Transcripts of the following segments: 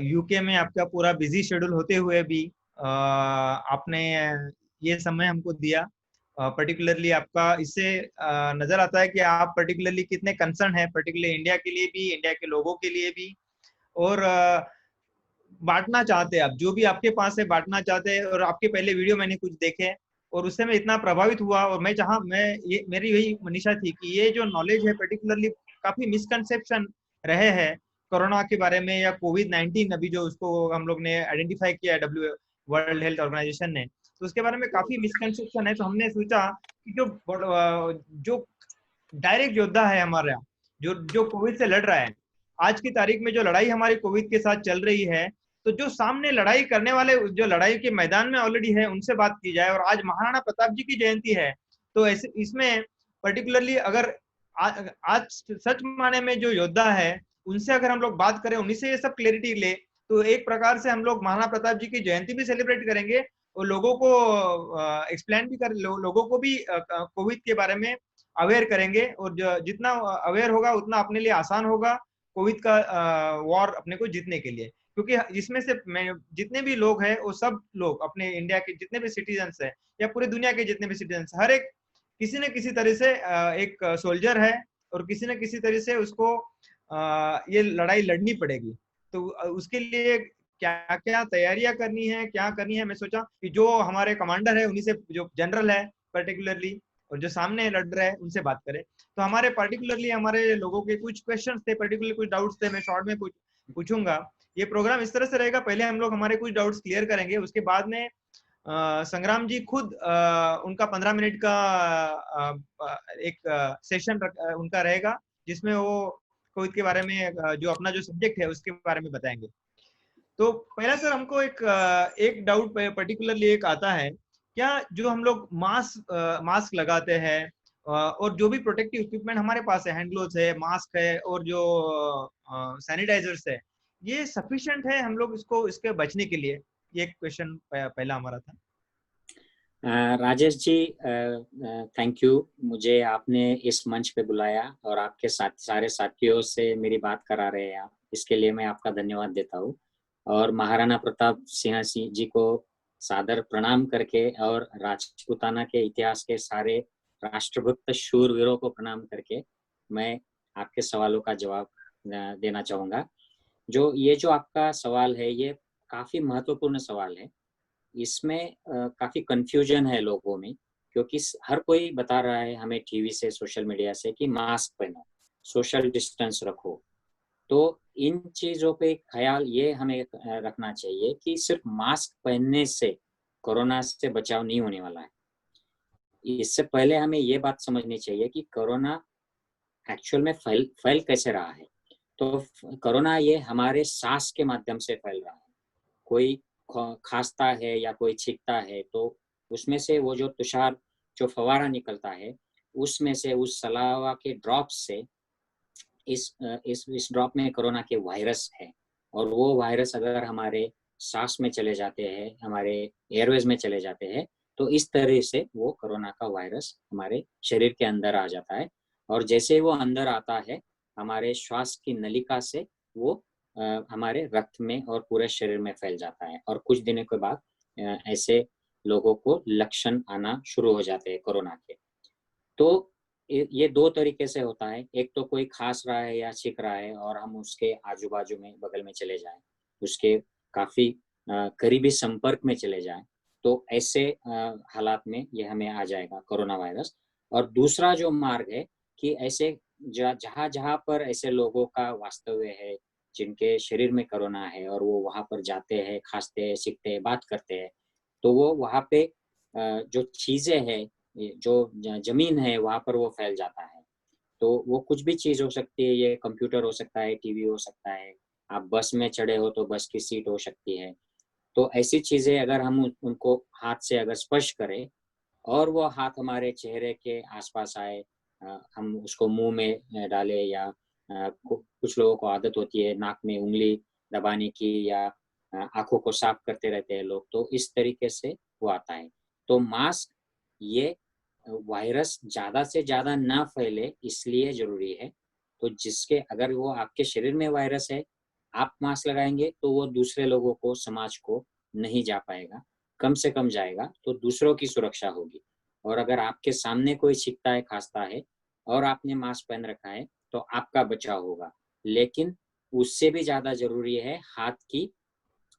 UK में आपका पूरा बिजी शेड्यूल होते हुए भी आपने ये समय हमको दिया। पर्टिकुलरली आपका इससे नजर आता है कि आप पर्टिकुलरली कितने कंसर्न है, पर्टिकुलरली इंडिया के लिए भी, इंडिया के लोगों के लिए भी, और बांटना चाहते हैं आप जो भी आपके पास है, बांटना चाहते हैं। और आपके पहले वीडियो मैंने कुछ देखे और उससे मैं इतना प्रभावित हुआ, और मैं ये मेरी यही मनीषा थी कि ये जो नॉलेज है, पर्टिकुलरली काफी मिसकंसेप्शन रहे हैं कोरोना के बारे में, या कोविड-19 अभी जो उसको हम लोग ने आइडेंटिफाई किया है, डब्ल्यू वर्ल्ड हेल्थ ऑर्गेनाइजेशन ने, तो उसके बारे में काफी मिसकंसेप्शन है। तो हमने सोचा कि जो डायरेक्ट योद्धा है हमारा, जो जो कोविड से लड़ रहा है, आज की तारीख में जो लड़ाई हमारी कोविड के साथ चल रही है, तो जो सामने लड़ाई करने वाले, जो लड़ाई के मैदान में ऑलरेडी है, उनसे बात की जाए। और आज महाराणा प्रताप जी की जयंती है, तो ऐसे इसमें पर्टिकुलरली अगर आज सच माने में जो योद्धा है, उनसे अगर हम लोग बात करें, उन्हीं से ये सब क्लैरिटी ले, तो एक प्रकार से हम लोग महाराणा प्रताप जी की जयंती भी सेलिब्रेट करेंगे, और लोगों को एक्सप्लेन भी लोगों को भी कोविड के बारे में अवेयर करेंगे। और जितना अवेयर होगा उतना अपने लिए आसान होगा कोविड का वॉर अपने को जीतने के लिए। क्योंकि इसमें से जितने भी लोग हैं, वो सब लोग अपने इंडिया के जितने भी सिटीजन है, या पूरी दुनिया के जितने भी सिटीजन, हर एक किसी न किसी तरह से एक सोल्जर है, और किसी न किसी तरह से उसको ये लड़ाई लड़नी पड़ेगी। तो उसके लिए क्या क्या तैयारियां करनी है, क्या करनी है, मैं सोचा कि जो हमारे कमांडर है, उन्हीं से, जो जनरल है पर्टिकुलरली, और जो सामने लड़ रहे हैं, उनसे बात करें। तो हमारे पर्टिकुलरली हमारे लोगों के कुछ क्वेश्चंस थे, पर्टिकुलरली कुछ डाउट्स थे, मैं शॉर्ट में पूछूंगा। ये प्रोग्राम इस तरह से रहेगा, पहले हम लोग हमारे कुछ डाउट्स क्लियर करेंगे, उसके बाद में संग्राम जी खुद उनका 15 मिनट का एक सेशन उनका रहेगा, जिसमें वो कोविड के बारे में जो अपना जो सब्जेक्ट है उसके बारे में बताएंगे। तो पहला सर हमको एक डाउट पर्टिकुलरली एक आता है, क्या जो हम लोग मास्क लगाते हैं, और जो भी प्रोटेक्टिव इक्विपमेंट हमारे पास है, हैंड ग्लोव्स है, मास्क है, और जो सैनिटाइजर्स है, ये सफिशिएंट है हम लोग इसको इसके बचने के लिए? ये क्वेश्चन पहला हमारा था। राजेश जी, थैंक यू, मुझे आपने इस मंच पे बुलाया और आपके साथ सारे साथियों से मेरी बात करा रहे हैं आप, इसके लिए मैं आपका धन्यवाद देता हूँ। और महाराणा प्रताप सिंह जी को सादर प्रणाम करके, और राजपूताना के इतिहास के सारे राष्ट्रभक्त शूरवीरों को प्रणाम करके मैं आपके सवालों का जवाब देना चाहूँगा। जो आपका सवाल है, ये काफ़ी महत्वपूर्ण सवाल है। इसमें काफ़ी कन्फ्यूजन है लोगों में, क्योंकि हर कोई बता रहा है हमें टीवी से, सोशल मीडिया से, कि मास्क पहनो, सोशल डिस्टेंस रखो। तो इन चीज़ों पे ख्याल ये हमें रखना चाहिए कि सिर्फ मास्क पहनने से कोरोना से बचाव नहीं होने वाला है। इससे पहले हमें ये बात समझनी चाहिए कि कोरोना एक्चुअल में फैल कैसे रहा है। तो कोरोना ये हमारे सांस के माध्यम से फैल रहा है। कोई खांसता है या कोई छींकता है, तो उसमें से वो जो तुषार, जो फवारा निकलता है, उसमें से, उस सलावा के ड्रॉप से, इस ड्रॉप में कोरोना के वायरस है। और वो वायरस अगर हमारे सांस में चले जाते हैं, हमारे एयरवेज में चले जाते हैं, तो इस तरह से वो कोरोना का वायरस हमारे शरीर के अंदर आ जाता है। और जैसे वो अंदर आता है, हमारे श्वास की नलिका से वो हमारे रक्त में और पूरे शरीर में फैल जाता है। और कुछ दिनों के बाद ऐसे लोगों को लक्षण आना शुरू हो जाते हैं कोरोना के। तो ये दो तरीके से होता है। एक तो कोई खांस रहा है या छींक रहा है और हम उसके आजू बाजू में, बगल में चले जाएं, उसके काफ़ी करीबी संपर्क में चले जाएं, तो ऐसे हालात में ये हमें आ जाएगा कोरोना वायरस। और दूसरा जो मार्ग है कि ऐसे जहाँ जहाँ पर ऐसे लोगों का वास्तव्य है, जिनके शरीर में कोरोना है, और वो वहाँ पर जाते हैं, खांसते हैं, छींकते हैं, बात करते हैं, तो वो वहाँ पे जो चीज़ें हैं, जो ज़मीन है, वहाँ पर वो फैल जाता है। तो वो कुछ भी चीज़ हो सकती है, ये कंप्यूटर हो सकता है, टीवी हो सकता है, आप बस में चढ़े हो तो बस की सीट हो सकती है। तो ऐसी चीज़ें अगर हम उनको हाथ से अगर स्पर्श करें, और वो हाथ हमारे चेहरे के आसपास आए, हम उसको मुंह में डालें, या कुछ लोगों को आदत होती है नाक में उंगली दबाने की, या आँखों को साफ करते रहते हैं लोग, तो इस तरीके से वो आता है। तो मास्क, ये वायरस ज़्यादा से ज़्यादा ना फैले इसलिए ज़रूरी है। तो जिसके, अगर वो आपके शरीर में वायरस है, आप मास्क लगाएंगे तो वो दूसरे लोगों को, समाज को नहीं जा पाएगा, कम से कम जाएगा, तो दूसरों की सुरक्षा होगी। और अगर आपके सामने कोई छींकता है, खांसता है और आपने मास्क पहन रखा है तो आपका बचाव होगा। लेकिन उससे भी ज़्यादा ज़रूरी है हाथ की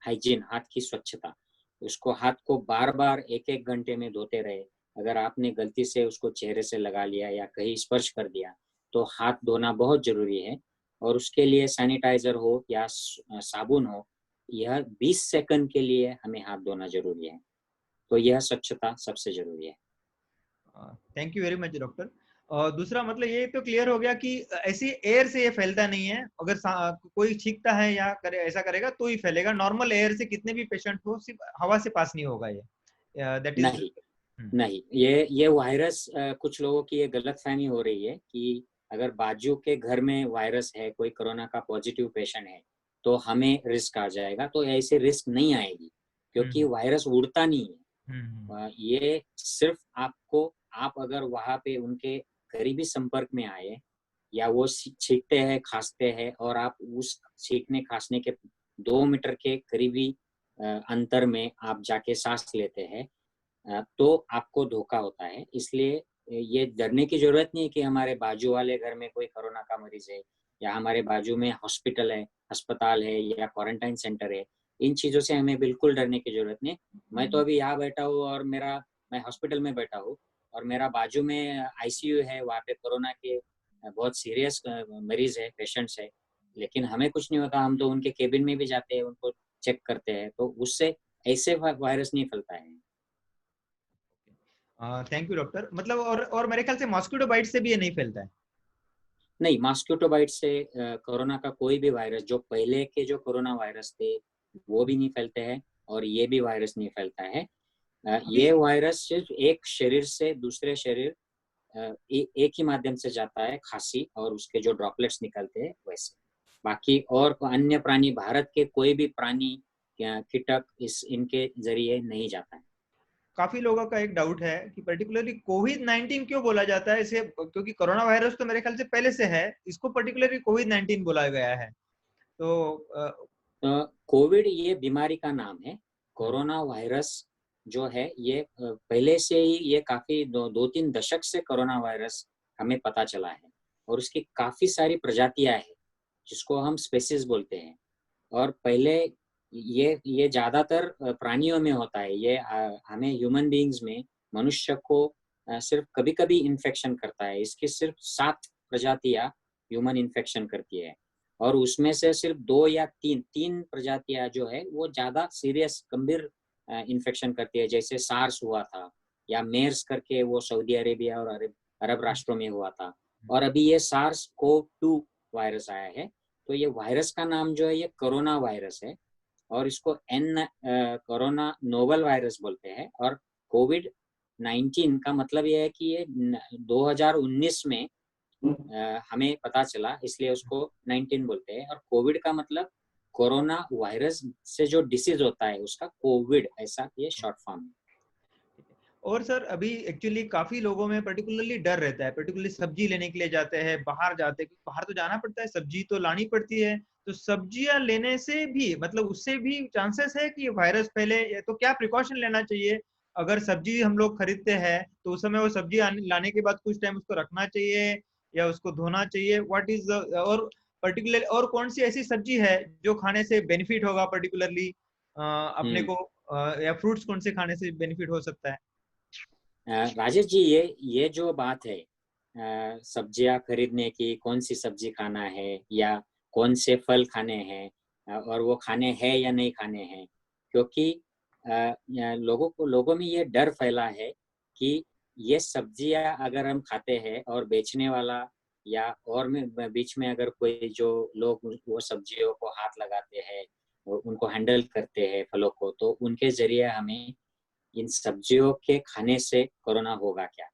हाइजीन, हाथ की स्वच्छता। उसको, हाथ को बार-बार 1-1 घंटे में धोते रहे। अगर आपने गलती से उसको चेहरे से लगा लिया या कहीं स्पर्श कर दिया, तो हाथ धोना बहुत ज़रूरी है। और उसके लिए सैनिटाइज़र हो या साबुन हो, यह 20 सेकंड के लिए हमें हाथ धोना ज़रूरी है। तो यह स्वच्छता सबसे ज़रूरी है। Thank you very much doctor. दूसरा मतलब ये तो क्लियर हो गया कि ऐसी एयर से ये फैलता नहीं है, अगर कोई छींकता है या करे ऐसा करेगा तो ही फैलेगा। नॉर्मल एयर से कितने भी पेशेंट हो, सिर्फ हवा से पास नहीं होगा ये, दैट इज। नहीं, नहीं, ये वायरस, कुछ लोगों की ये गलतफ़हमी हो रही है कि अगर बाजू के घर में वायरस है, कोई कोरोना का पॉजिटिव पेशेंट है, तो हमें रिस्क आ जाएगा। तो ऐसे रिस्क नहीं आएगी, क्योंकि वायरस उड़ता नहीं है। ये सिर्फ आपको, आप अगर वहाँ पे उनके करीबी संपर्क में आए या वो छींकते हैं, खांसते हैं और आप उस छींकने खांसने के 2 मीटर के करीबी अंतर में आप जाके सांस लेते हैं, तो आपको धोखा होता है। इसलिए ये डरने की ज़रूरत नहीं है कि हमारे बाजू वाले घर में कोई कोरोना का मरीज़ है या हमारे बाजू में हॉस्पिटल है, अस्पताल है या क्वारंटाइन सेंटर है। इन चीज़ों से हमें बिल्कुल डरने की ज़रूरत नहीं। मैं तो अभी यहाँ बैठा हूँ और मैं हॉस्पिटल में बैठा हूँ और मेरा बाजू में आईसीयू है, वहाँ पे कोरोना के बहुत सीरियस मरीज़ है, पेशेंट्स है, लेकिन हमें कुछ नहीं होता। हम तो उनके केबिन में भी जाते हैं, उनको चेक करते हैं, तो उससे ऐसे वायरस नहीं फैलता है। Thank you doctor. मतलब और मेरे ख्याल से मॉस्किटो बाइट से भी ये नहीं फैलता है। नहीं, मॉस्किटो बाइट से कोरोना का कोई भी वायरस, जो पहले के जो कोरोना वायरस थे, वो भी नहीं फैलते हैं और ये भी वायरस नहीं फैलता है। अभी ये वायरस सिर्फ एक शरीर से दूसरे शरीर, एक ही माध्यम से जाता है, खांसी और उसके जो ड्रॉपलेट्स निकलते हैं वैसे। बाकी और अन्य प्राणी, भारत के कोई भी प्राणी या कीटक इनके जरिए नहीं जाता है। काफी लोगों का एक डाउट है कि पर्टिकुलरली कोविड-19 क्यों बोला जाता है इसे, क्योंकि कोरोना वायरस तो मेरे ख्याल से पहले से है, इसको पर्टिकुलरली कोविड-19 बोला गया है। तो कोविड ये बीमारी का नाम है। कोरोना वायरस जो है ये पहले से ही, ये काफी 2-3 दशक से कोरोना वायरस हमें पता चला है और उसकी काफी सारी प्रजातियां हैं, जिसको हम स्पेसीज बोलते हैं। और पहले ये ज्यादातर प्राणियों में होता है। ये हमें ह्यूमन बीइंग्स में, मनुष्य को सिर्फ कभी-कभी इन्फेक्शन करता है। इसकी सिर्फ 7 प्रजातियां ह्यूमन इन्फेक्शन करती है और उसमें से सिर्फ 2 या 3 प्रजातियां जो है वो ज्यादा सीरियस, गंभीर इन्फेक्शन करती है, जैसे सार्स हुआ था या मेर्स करके, वो सऊदी अरेबिया और अरब राष्ट्रों में हुआ था। और अभी ये सार्स कोव 2 वायरस आया है। तो ये वायरस का नाम जो है ये कोरोना वायरस है और इसको कोरोना नोवल वायरस बोलते हैं। और कोविड 19 का मतलब ये है कि ये 2019 में हमें पता चला, इसलिए उसको 19 बोलते हैं। और कोविड का मतलब कोरोना वायरस से जो डिसीज होता है उसका कोविड, ऐसा ये शॉर्ट फॉर्म है। और सर अभी एक्चुअली काफी लोगों में पर्टिकुलरली डर रहता है, पर्टिकुलरली सब्जी लेने के लिए जाते हैं, बाहर जाते हैं, क्योंकि बाहर तो जाना पड़ता है, सब्जी तो लानी पड़ती है। तो सब्जियां लेने से भी मतलब उससे भी चांसेस है कि वायरस फैले, तो क्या प्रिकॉशन लेना चाहिए? अगर सब्जी हम लोग खरीदते हैं तो उस समय वो सब्जी लाने के बाद कुछ टाइम उसको रखना चाहिए या उसको धोना चाहिए? व्हाट इज, और पर्टिकुलर और कौन सी ऐसी सब्जी है जो खाने से बेनिफिट होगा पर्टिकुलरली अपने को, या फ्रूट्स कौन से खाने से बेनिफिट हो सकता है? राजेश जी, ये जो बात है सब्जियां खरीदने की, कौन सी सब्जी खाना है या कौन से फल खाने हैं, और वो खाने हैं या नहीं खाने हैं, क्योंकि लोगों में ये डर फैला है कि ये सब्जियां अगर हम खाते हैं और बेचने वाला या और में बीच में अगर कोई जो लोग वो सब्जियों को हाथ लगाते हैं, उनको हैंडल करते हैं फलों को, तो उनके जरिए हमें इन सब्जियों के खाने से कोरोना होगा क्या।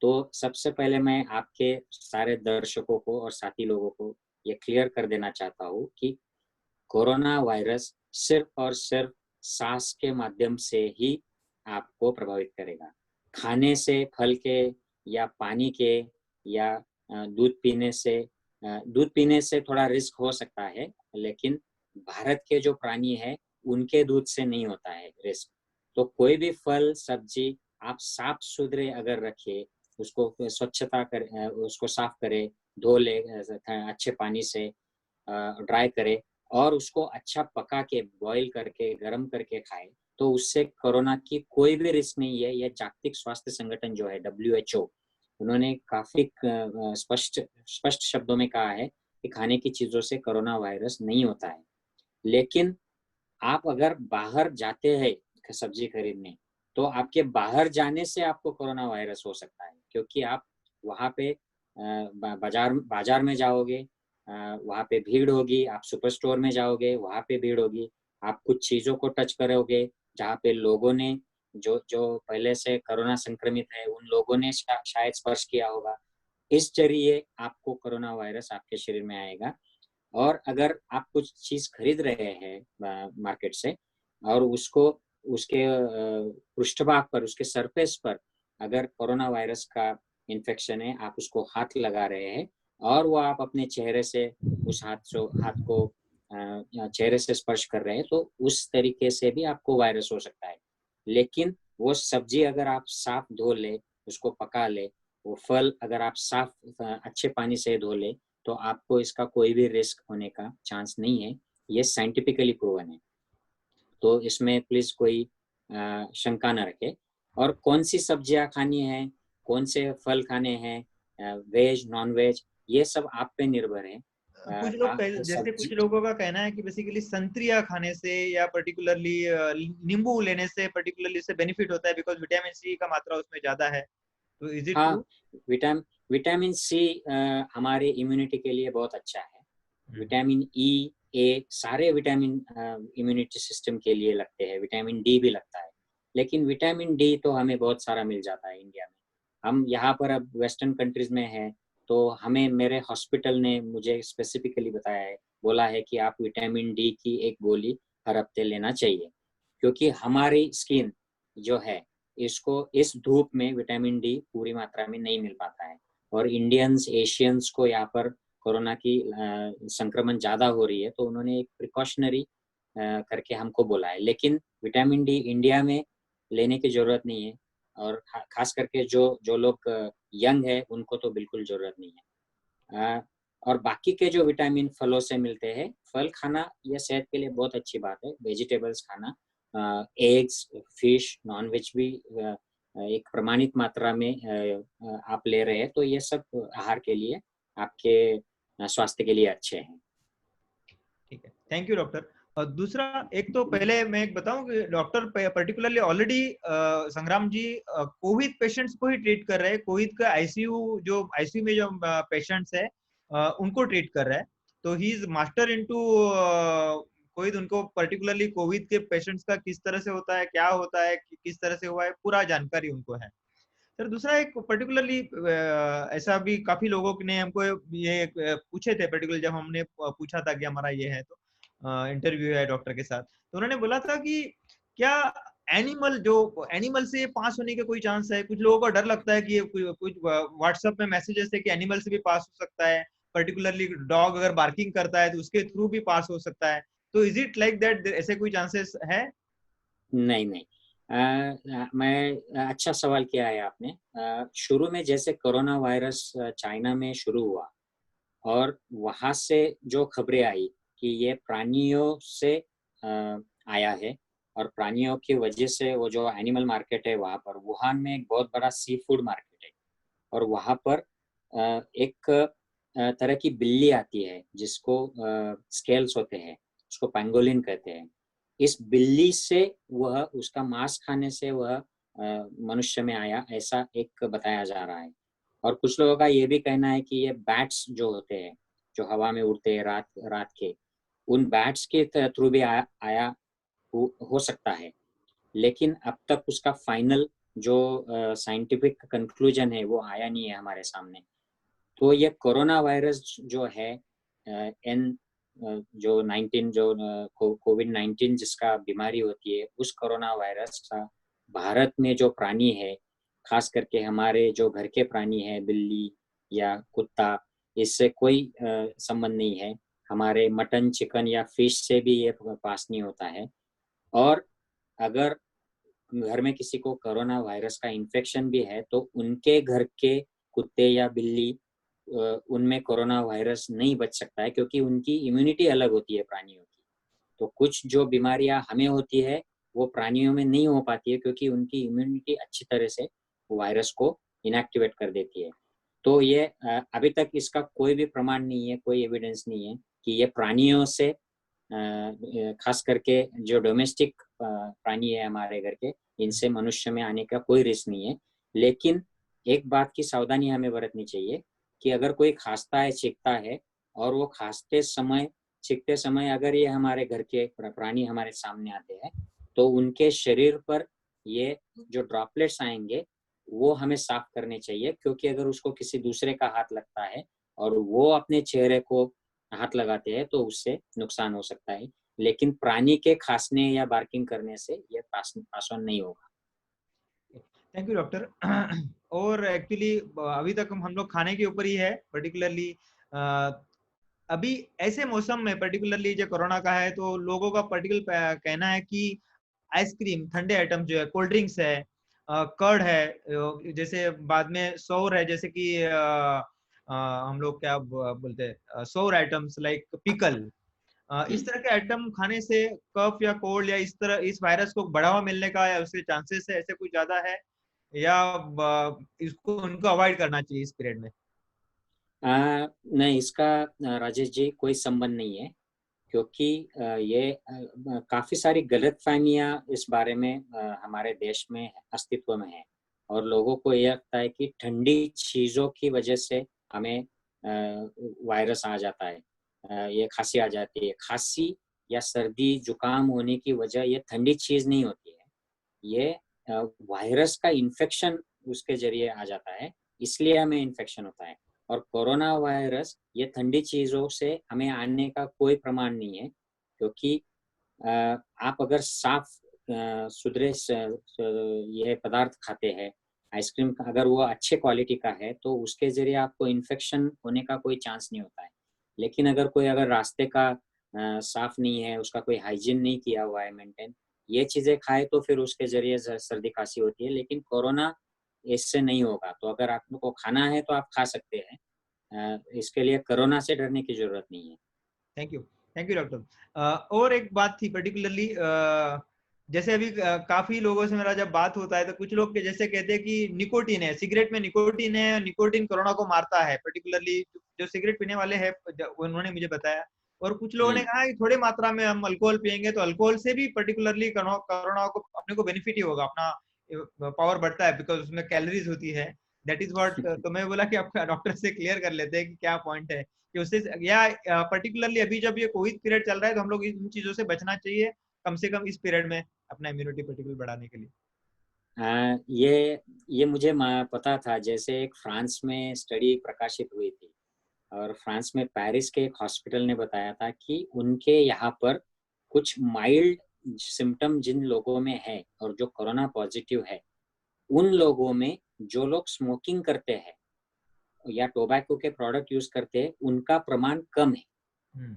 तो सबसे पहले मैं आपके सारे दर्शकों को और साथी लोगों को ये क्लियर कर देना चाहता हूँ कि कोरोना वायरस सिर्फ और सिर्फ सांस के माध्यम से ही आपको प्रभावित करेगा। खाने से, फल के या पानी के या दूध पीने से थोड़ा रिस्क हो सकता है, लेकिन भारत के जो प्राणी है उनके दूध से नहीं होता है रिस्क। तो कोई भी फल सब्जी आप साफ सुथरे अगर रखिए, उसको स्वच्छता कर, उसको साफ करे, धो ले अच्छे पानी से, ड्राई करे और उसको अच्छा पका के बॉईल करके गर्म करके खाए, तो उससे कोरोना की कोई भी रिस्क नहीं है। यह जागतिक स्वास्थ्य संगठन जो है WHO, उन्होंने काफी स्पष्ट स्पष्ट शब्दों में कहा है कि खाने की चीजों से कोरोना वायरस नहीं होता है। लेकिन आप अगर बाहर जाते हैं सब्जी खरीदने, तो आपके बाहर जाने से आपको कोरोना वायरस हो सकता है, क्योंकि आप वहाँ पे बाजार बाजार में जाओगे, वहाँ पे भीड़ होगी, आप सुपर स्टोर में जाओगे, वहाँ पे भीड़ होगी, आप कुछ चीज़ों को टच करोगे जहाँ पे लोगों ने जो जो पहले से कोरोना संक्रमित है उन लोगों ने शायद स्पर्श किया होगा, इस जरिए आपको कोरोना वायरस आपके शरीर में आएगा। और अगर आप कुछ चीज खरीद रहे हैं मार्केट से और उसको उसके पृष्ठभाग पर, उसके सरफेस पर अगर कोरोना वायरस का इन्फेक्शन है, आप उसको हाथ लगा रहे हैं और वो आप अपने चेहरे से उस हाथ को चेहरे से स्पर्श कर रहे हैं, तो उस तरीके से भी आपको वायरस हो सकता है। लेकिन वो सब्जी अगर आप साफ धो ले, उसको पका ले, वो फल अगर आप साफ अच्छे पानी से धो ले, तो आपको इसका कोई भी रिस्क होने का चांस नहीं है। ये साइंटिफिकली प्रूवन है। तो इसमें प्लीज कोई शंका न रखे। और कौन सी सब्जियां खानी है, कौन से फल खाने हैं, वेज नॉन वेज, ये सब आप पे निर्भर है। कुछ लोग जैसे कुछ सब्जी लोगों का कहना है कि बेसिकली संतरिया खाने से या पर्टिकुलरली नींबू लेने से पर्टिकुलरली से बेनिफिट होता है बिकॉज विटामिन सी का मात्रा उसमें ज्यादा है। तो इज इट हाँ, ट्रू? विटामिन सी हमारे इम्यूनिटी के लिए बहुत अच्छा है। विटामिन ई, ए, सारे विटामिन इम्यूनिटी सिस्टम के लिए लगते हैं। विटामिन डी भी लगता है, लेकिन विटामिन डी तो हमें बहुत सारा मिल जाता है इंडिया में। हम यहाँ पर अब वेस्टर्न कंट्रीज में हैं, तो हमें मेरे हॉस्पिटल ने मुझे स्पेसिफिकली बताया है, बोला है कि आप विटामिन डी की एक गोली हर हफ्ते लेना चाहिए, क्योंकि हमारी स्किन जो है इसको इस धूप में विटामिन डी पूरी मात्रा में नहीं मिल पाता है। और इंडियंस एशियंस को यहाँ पर कोरोना की संक्रमण ज़्यादा हो रही है, तो उन्होंने एक प्रिकॉशनरी करके हमको बोला है। लेकिन विटामिन डी इंडिया में लेने की ज़रूरत नहीं है, और खास करके जो जो लोग यंग है उनको तो बिल्कुल ज़रूरत नहीं है। और बाकी के जो विटामिन फलों से मिलते हैं, फल खाना यह सेहत के लिए बहुत अच्छी बात है। वेजिटेबल्स खाना, एग्स, फिश, नॉन वेज भी एक प्रमाणित मात्रा में आप ले रहे हैं, तो ये सब आहार के लिए आपके स्वास्थ्य के लिए अच्छे हैं। ठीक है, थैंक यू डॉक्टर। और दूसरा, एक तो पहले मैं एक बताऊं कि डॉक्टर पर्टिकुलरली ऑलरेडी संग्राम जी कोविड पेशेंट्स को ही ट्रीट कर रहे हैं। कोविड का आईसीयू में जो पेशेंट्स है उनको ट्रीट कर रहा है। तो he is master into Covid. उनको पर्टिकुलरली कोविड के पेशेंट्स का किस तरह से होता है, क्या होता है, किस तरह से हुआ है, पूरा जानकारी उनको है। सर दूसरा एक पर्टिकुलरली ऐसा भी काफी लोगों ने हमको ये पूछे थे, पर्टिकुलर जब हमने पूछा था कि हमारा ये है तो इंटरव्यू है डॉक्टर के साथ, तो उन्होंने बोला था कि क्या एनिमल से पास होने के कोई चांस है? कुछ लोगों को डर लगता है कि कुछ व्हाट्सएप में मैसेजेस है कि एनिमल से भी पास हो सकता है, पर्टिकुलरली डॉग अगर बार्किंग करता है तो उसके थ्रू भी पास हो सकता है। तो इज इट लाइक दैट, ऐसे कोई चांसेस है? नहीं नहीं, मैं अच्छा सवाल किया है आपने। शुरू में जैसे कोरोना वायरस चाइना में शुरू हुआ और वहाँ से जो खबरें आई कि ये प्राणियों से आया है, और प्राणियों की वजह से वो जो एनिमल मार्केट है वहाँ पर वुहान में एक बहुत बड़ा सी फूड मार्केट है, और वहाँ पर एक तरह की बिल्ली आती है जिसको स्केल्स होते हैं, उसको पैंगोलिन कहते हैं। इस बिल्ली से वह, उसका मांस खाने से वह मनुष्य में आया, ऐसा एक बताया जा रहा है। और कुछ लोगों का ये भी कहना है कि ये बैट्स जो होते हैं, जो हवा में उड़ते हैं रात रात के, उन बैट्स के थ्रू भी आया हो सकता है। लेकिन अब तक उसका फाइनल जो साइंटिफिक कंक्लूजन है वो आया नहीं है हमारे सामने। तो ये कोरोना वायरस जो है एन जो 19 जो कोविड-19 जिसका बीमारी होती है, उस कोरोना वायरस का भारत में जो प्राणी है, खास करके हमारे जो घर के प्राणी है, बिल्ली या कुत्ता, इससे कोई संबंध नहीं है। हमारे मटन, चिकन या फिश से भी ये पास नहीं होता है। और अगर घर में किसी को कोरोना वायरस का इन्फेक्शन भी है तो उनके घर के कुत्ते या बिल्ली उनमें कोरोना वायरस नहीं बच सकता है, क्योंकि उनकी इम्यूनिटी अलग होती है प्राणियों की। तो कुछ जो बीमारियां हमें होती है वो प्राणियों में नहीं हो पाती है, क्योंकि उनकी इम्यूनिटी अच्छी तरह से वायरस को इनएक्टिवेट कर देती है। तो ये अभी तक इसका कोई भी प्रमाण नहीं है, कोई एविडेंस नहीं है कि ये प्राणियों से खास करके जो डोमेस्टिक प्राणी है हमारे घर के, इनसे मनुष्य में आने का कोई रिस्क नहीं है। लेकिन एक बात की सावधानी हमें बरतनी चाहिए कि अगर कोई खांसता है, छींकता है, और वो खांसते समय, छींकते समय अगर ये हमारे घर के प्राणी हमारे सामने आते हैं तो उनके शरीर पर ये जो ड्रॉपलेट्स आएंगे वो हमें साफ करने चाहिए, क्योंकि अगर उसको किसी दूसरे का हाथ लगता है और वो अपने चेहरे को हाथ लगाते हैं तो उससे नुकसान हो सकता है। लेकिन प्राणी के खांसने या बार्किंग करने से ये पास ऑन नहीं होगा। Thank you doctor. और एक्चुअली अभी तक हम लोग खाने के ऊपर ही है पर्टिकुलरली। अभी ऐसे मौसम में पर्टिकुलरली जो कोरोना का है तो लोगों का पर्टिकुलर कहना है कि आइसक्रीम, ठंडे आइटम जो है, कोल्ड ड्रिंक्स है, कर्ड है, जैसे बाद में सौर है, जैसे कि हम लोग क्या बोलते हैं, सौर आइटम्स लाइक पिकल, इस तरह के आइटम खाने से कफ या कोल्ड या इस तरह इस वायरस को बढ़ावा मिलने का या उसके चांसेस है, ऐसे कुछ ज्यादा है या इसको उनको अवॉइड करना चाहिए इस पीरियड में? नहीं, इसका राजेश जी कोई संबंध नहीं है, क्योंकि ये काफी सारी गलतफहमियां इस बारे में हमारे देश में अस्तित्व में है। और लोगों को यह लगता है कि ठंडी चीजों की वजह से हमें वायरस आ जाता है, ये खांसी आ जाती है। खांसी या सर्दी जुकाम होने की वजह ये ठंडी चीज नहीं होती है, ये वायरस का इन्फेक्शन उसके जरिए आ जाता है, इसलिए हमें इन्फेक्शन होता है। और कोरोना वायरस ये ठंडी चीजों से हमें आने का कोई प्रमाण नहीं है, क्योंकि आप अगर साफ सुथरे ये पदार्थ खाते हैं, आइसक्रीम का अगर वो अच्छे क्वालिटी का है तो उसके जरिए आपको इन्फेक्शन होने का कोई चांस नहीं होता है। लेकिन अगर रास्ते का साफ नहीं है, उसका कोई हाइजीन नहीं किया हुआ है मेंटेन, ये चीजें खाए तो फिर उसके जरिए सर्दी खांसी होती है। लेकिन कोरोना इससे नहीं होगा, तो अगर आपको खाना है तो आप खा सकते हैं, इसके लिए कोरोना से डरने की जरूरत नहीं है। Thank you doctor. और एक बात थी पर्टिकुलरली, जैसे अभी काफी लोगों से मेरा जब बात होता है तो कुछ लोग के जैसे कहते हैं कि निकोटीन है, सिगरेट में निकोटीन है, निकोटीन कोरोना को मारता है। पर्टिकुलरली जो सिगरेट पीने वाले हैं उन्होंने मुझे बताया। और कुछ लोगों ने कहा कि थोड़ी मात्रा में हम अल्कोहल पियेंगे तो अल्कोहल से भी पर्टिकुलरली कोरोना को अपने को बेनिफिट ही होगा, अपना पावर बढ़ता है, बिकॉज उसमें कैलोरीज होती है। That is what. तो मैं बोला कि आपका डॉक्टर से क्लियर कर लेते हैं कि क्या पॉइंट है कि उससे, या पर्टिकुलरली अभी जब ये कोविड पीरियड चल रहा है तो हम लोग इन चीजों से बचना चाहिए कम से कम इस पीरियड में अपना इम्यूनिटी पर्टिकुलर बढ़ाने के लिए। ये मुझे पता था। जैसे एक फ्रांस में स्टडी प्रकाशित हुई थी, और फ्रांस में पेरिस के एक हॉस्पिटल ने बताया था कि उनके यहाँ पर कुछ माइल्ड सिम्टम जिन लोगों में है और जो कोरोना पॉजिटिव है, उन लोगों में जो लोग स्मोकिंग करते हैं या टोबैको के प्रोडक्ट यूज करते हैं उनका प्रमाण कम है।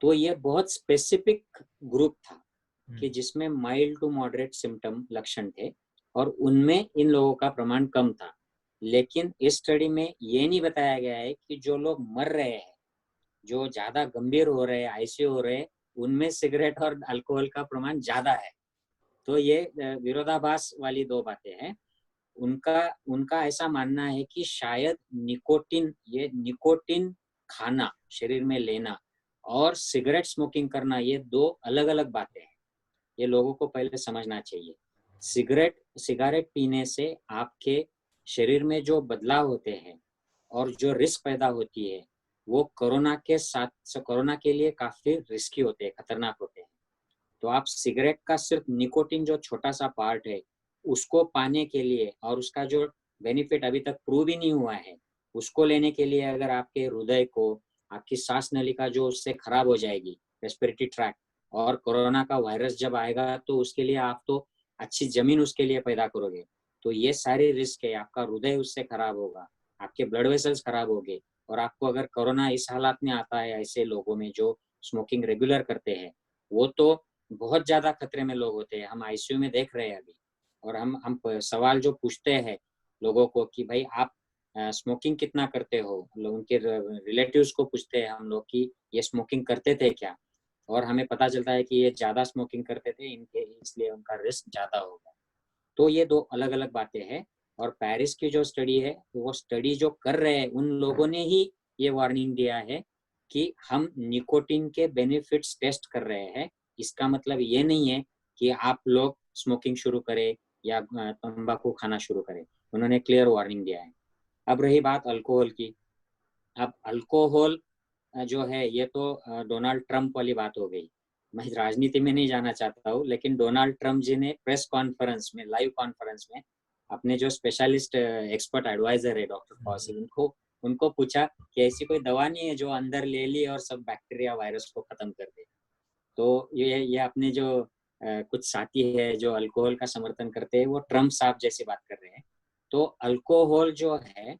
तो ये बहुत स्पेसिफिक ग्रुप था कि जिसमें माइल्ड टू मॉडरेट सिम्टम लक्षण थे, और उनमें इन लोगों का प्रमाण कम था। लेकिन इस स्टडी में ये नहीं बताया गया है कि जो लोग मर रहे हैं, जो ज्यादा गंभीर हो रहे हैं, आईसीयू हो रहे हैं, उनमें सिगरेट और अल्कोहल का प्रमाण ज्यादा है। तो ये विरोधाभास वाली दो बातें हैं। उनका उनका ऐसा मानना है कि शायद निकोटिन खाना, शरीर में लेना, और सिगरेट स्मोकिंग करना, ये दो अलग अलग बातें हैं। ये लोगों को पहले समझना चाहिए। सिगरेट पीने से आपके शरीर में जो बदलाव होते हैं और जो रिस्क पैदा होती है वो कोरोना के लिए काफी रिस्की होते हैं, खतरनाक होते हैं। तो आप सिगरेट का सिर्फ निकोटिन जो छोटा सा पार्ट है उसको पाने के लिए, और उसका जो बेनिफिट अभी तक प्रूव ही नहीं हुआ है, उसको लेने के लिए अगर आपके हृदय को, आपकी सांस नलिका जो उससे खराब हो जाएगी, रेस्पिरेटरी ट्रैक, और कोरोना का वायरस जब आएगा तो उसके लिए आप तो अच्छी जमीन उसके लिए पैदा करोगे। तो ये सारे रिस्क है, आपका हृदय उससे खराब होगा, आपके ब्लड वेसल्स खराब होंगे, और आपको अगर कोरोना इस हालात में आता है ऐसे लोगों में जो स्मोकिंग रेगुलर करते हैं, वो तो बहुत ज़्यादा खतरे में लोग होते हैं। हम आईसीयू में देख रहे हैं अभी, और हम सवाल जो पूछते हैं लोगों को कि भाई आप स्मोकिंग कितना करते हो, उनके रिलेटिव्स को पूछते हैं हम लोग कि ये स्मोकिंग करते थे क्या, और हमें पता चलता है कि ये ज़्यादा स्मोकिंग करते थे, इनके इसलिए उनका रिस्क ज़्यादा होगा। तो ये दो अलग-अलग बातें हैं। और पेरिस की जो स्टडी है, वो स्टडी जो कर रहे हैं उन लोगों ने ही ये वार्निंग दिया है कि हम निकोटीन के बेनिफिट्स टेस्ट कर रहे हैं। इसका मतलब ये नहीं है कि आप लोग स्मोकिंग शुरू करें या तंबाकू खाना शुरू करें। उन्होंने क्लियर वार्निंग दिया है। अब रही बात अल्कोहल की। अब अल्कोहल जो है ये तो डोनाल्ड ट्रंप वाली बात हो गई। मैं राजनीति में नहीं जाना चाहता हूँ, लेकिन डोनाल्ड ट्रंप जी ने प्रेस कॉन्फ्रेंस में, लाइव कॉन्फ्रेंस में, अपने जो स्पेशलिस्ट एक्सपर्ट एडवाइजर है डॉक्टर फॉसी, उनको पूछा कि ऐसी कोई दवा नहीं है जो अंदर ले ली और सब बैक्टीरिया वायरस को खत्म कर दे। तो ये अपने जो कुछ साथी है जो अल्कोहल का समर्थन करते हैं, वो ट्रंप साहब जैसी बात कर रहे हैं। तो अल्कोहल जो है,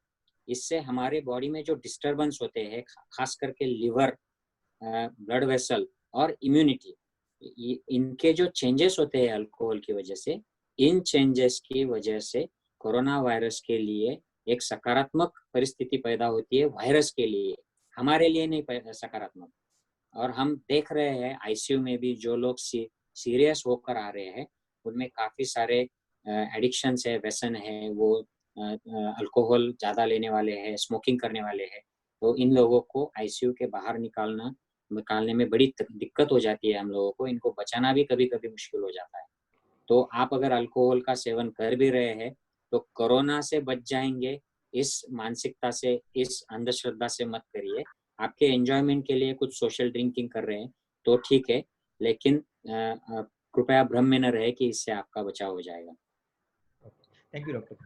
इससे हमारे बॉडी में जो डिस्टरबेंस होते हैं, खास करके लिवर, ब्लड वेसल और इम्यूनिटी, इनके जो चेंजेस होते हैं अल्कोहल की वजह से, इन चेंजेस की वजह से कोरोना वायरस के लिए एक सकारात्मक परिस्थिति पैदा होती है, वायरस के लिए, हमारे लिए नहीं सकारात्मक। और हम देख रहे हैं आईसीयू में भी जो लोग सीरियस होकर आ रहे हैं, उनमें काफ़ी सारे एडिक्शंस है, व्यसन है, वो अल्कोहल ज़्यादा लेने वाले हैं, स्मोकिंग करने वाले हैं। तो इन लोगों को आईसीयू के बाहर निकालने में बड़ी दिक्कत हो जाती है हम लोगों को। इनको बचाना भी कभी-कभी मुश्किल हो जाता है। तो आप अगर अल्कोहल का सेवन कर भी रहे हैं, तो कोरोना से बच जाएँगे, इस मानसिकता से, इस अंधश्रद्धा से मत करिए। आपके एन्जॉयमेंट के लिए कुछ सोशल ड्रिंकिंग कर रहे हैं, तो ठीक है, लेकिन कृपया भ्रम में न रहे कि इससे आपका बचाव हो जाएगा। Thank you doctor.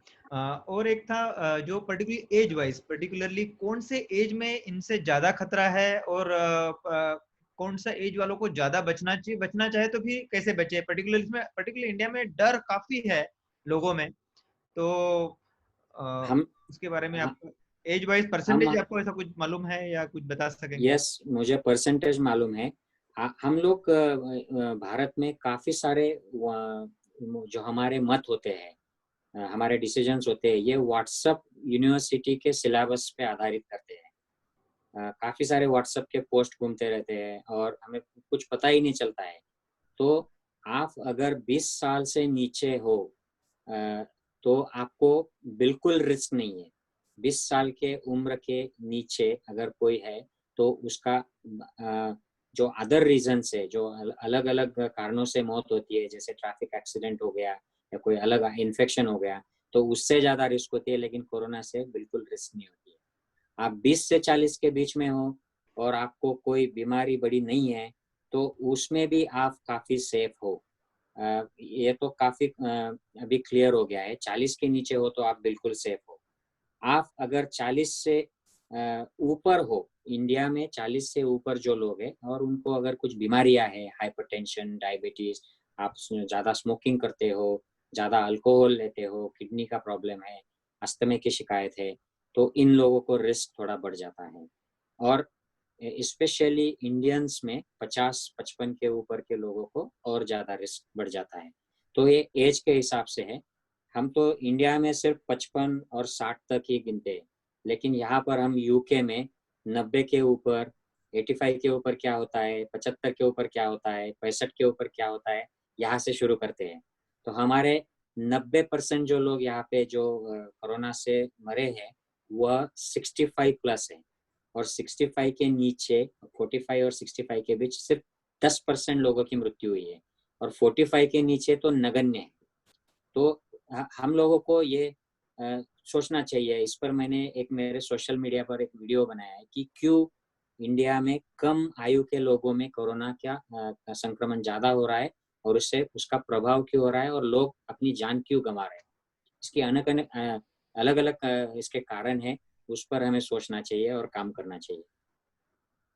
और एक था जो पर्टिकुलरली एज वाइज, पर्टिकुलरली कौन से एज में इनसे ज्यादा खतरा है, और कौन सा एज वालों को ज्यादा बचना चाहिए, बचना चाहे तो फिर कैसे बचे? पर्टिकुलर इंडिया में डर काफी है लोगों में, तो हम उसके बारे में ह आपको एज वाइज हम परसेंटेज आपको ऐसा कुछ मालूम है या कुछ बता सकेंगे? यस, मुझे परसेंटेज मालूम है। हम लोग भारत में काफ़ी सारे जो हमारे मत होते हैं, हमारे डिसीजंस होते हैं, ये व्हाट्सएप यूनिवर्सिटी के सिलेबस पे आधारित करते हैं। काफ़ी सारे व्हाट्सएप के पोस्ट घूमते रहते हैं और हमें कुछ पता ही नहीं चलता है। तो आप अगर 20 साल से नीचे हो, तो आपको बिल्कुल रिस्क नहीं है। 20 साल के उम्र के नीचे अगर कोई है, तो उसका जो अदर रीज़न्स है, जो अलग-अलग कारणों से मौत होती है, जैसे ट्रैफिक एक्सीडेंट हो गया या कोई अलग इन्फेक्शन हो गया, तो उससे ज़्यादा रिस्क होती है, लेकिन कोरोना से बिल्कुल रिस्क नहीं होती है। आप 20 से 40 के बीच में हो और आपको कोई बीमारी बड़ी नहीं है, तो उसमें भी आप काफ़ी सेफ हो। ये तो काफ़ी अभी क्लियर हो गया है। 40 के नीचे हो तो आप बिल्कुल सेफ हो। आप अगर 40 से ऊपर हो, इंडिया में 40 से ऊपर जो लोग हैं और उनको अगर कुछ बीमारियाँ हैं, हाइपरटेंशन, डायबिटीज़, आप ज़्यादा स्मोकिंग करते हो, ज़्यादा अल्कोहल लेते हो, किडनी का प्रॉब्लम है, अस्थमे की शिकायत है, तो इन लोगों को रिस्क थोड़ा बढ़ जाता है। और स्पेशली इंडियंस में 50-55 के ऊपर के लोगों को और ज़्यादा रिस्क बढ़ जाता है। तो ये एज के हिसाब से है। हम तो इंडिया में सिर्फ 55 और 60 तक ही गिनते हैं, लेकिन यहाँ पर हम यूके में 90 के ऊपर, 85 के ऊपर क्या होता है, 75 के ऊपर क्या होता है, 65 के ऊपर क्या होता है, यहाँ से शुरू करते हैं। तो हमारे 90% जो लोग यहाँ पे जो कोरोना से मरे हैं, वह 65 प्लस है। और 65 के नीचे, 45 और 65 के बीच सिर्फ 10% लोगों की मृत्यु हुई है, और 45 के नीचे तो नगण्य है। तो हम लोगों को ये सोचना चाहिए। इस पर मैंने एक मेरे सोशल मीडिया पर एक वीडियो बनाया है कि क्यों इंडिया में कम आयु के लोगों में कोरोना का संक्रमण ज़्यादा हो रहा है, और उससे उसका प्रभाव क्यों हो रहा है, और लोग अपनी जान क्यों गंवा रहे हैं। इसकी अलग-अलग इसके कारण हैं, उस पर हमें सोचना चाहिए और काम करना चाहिए।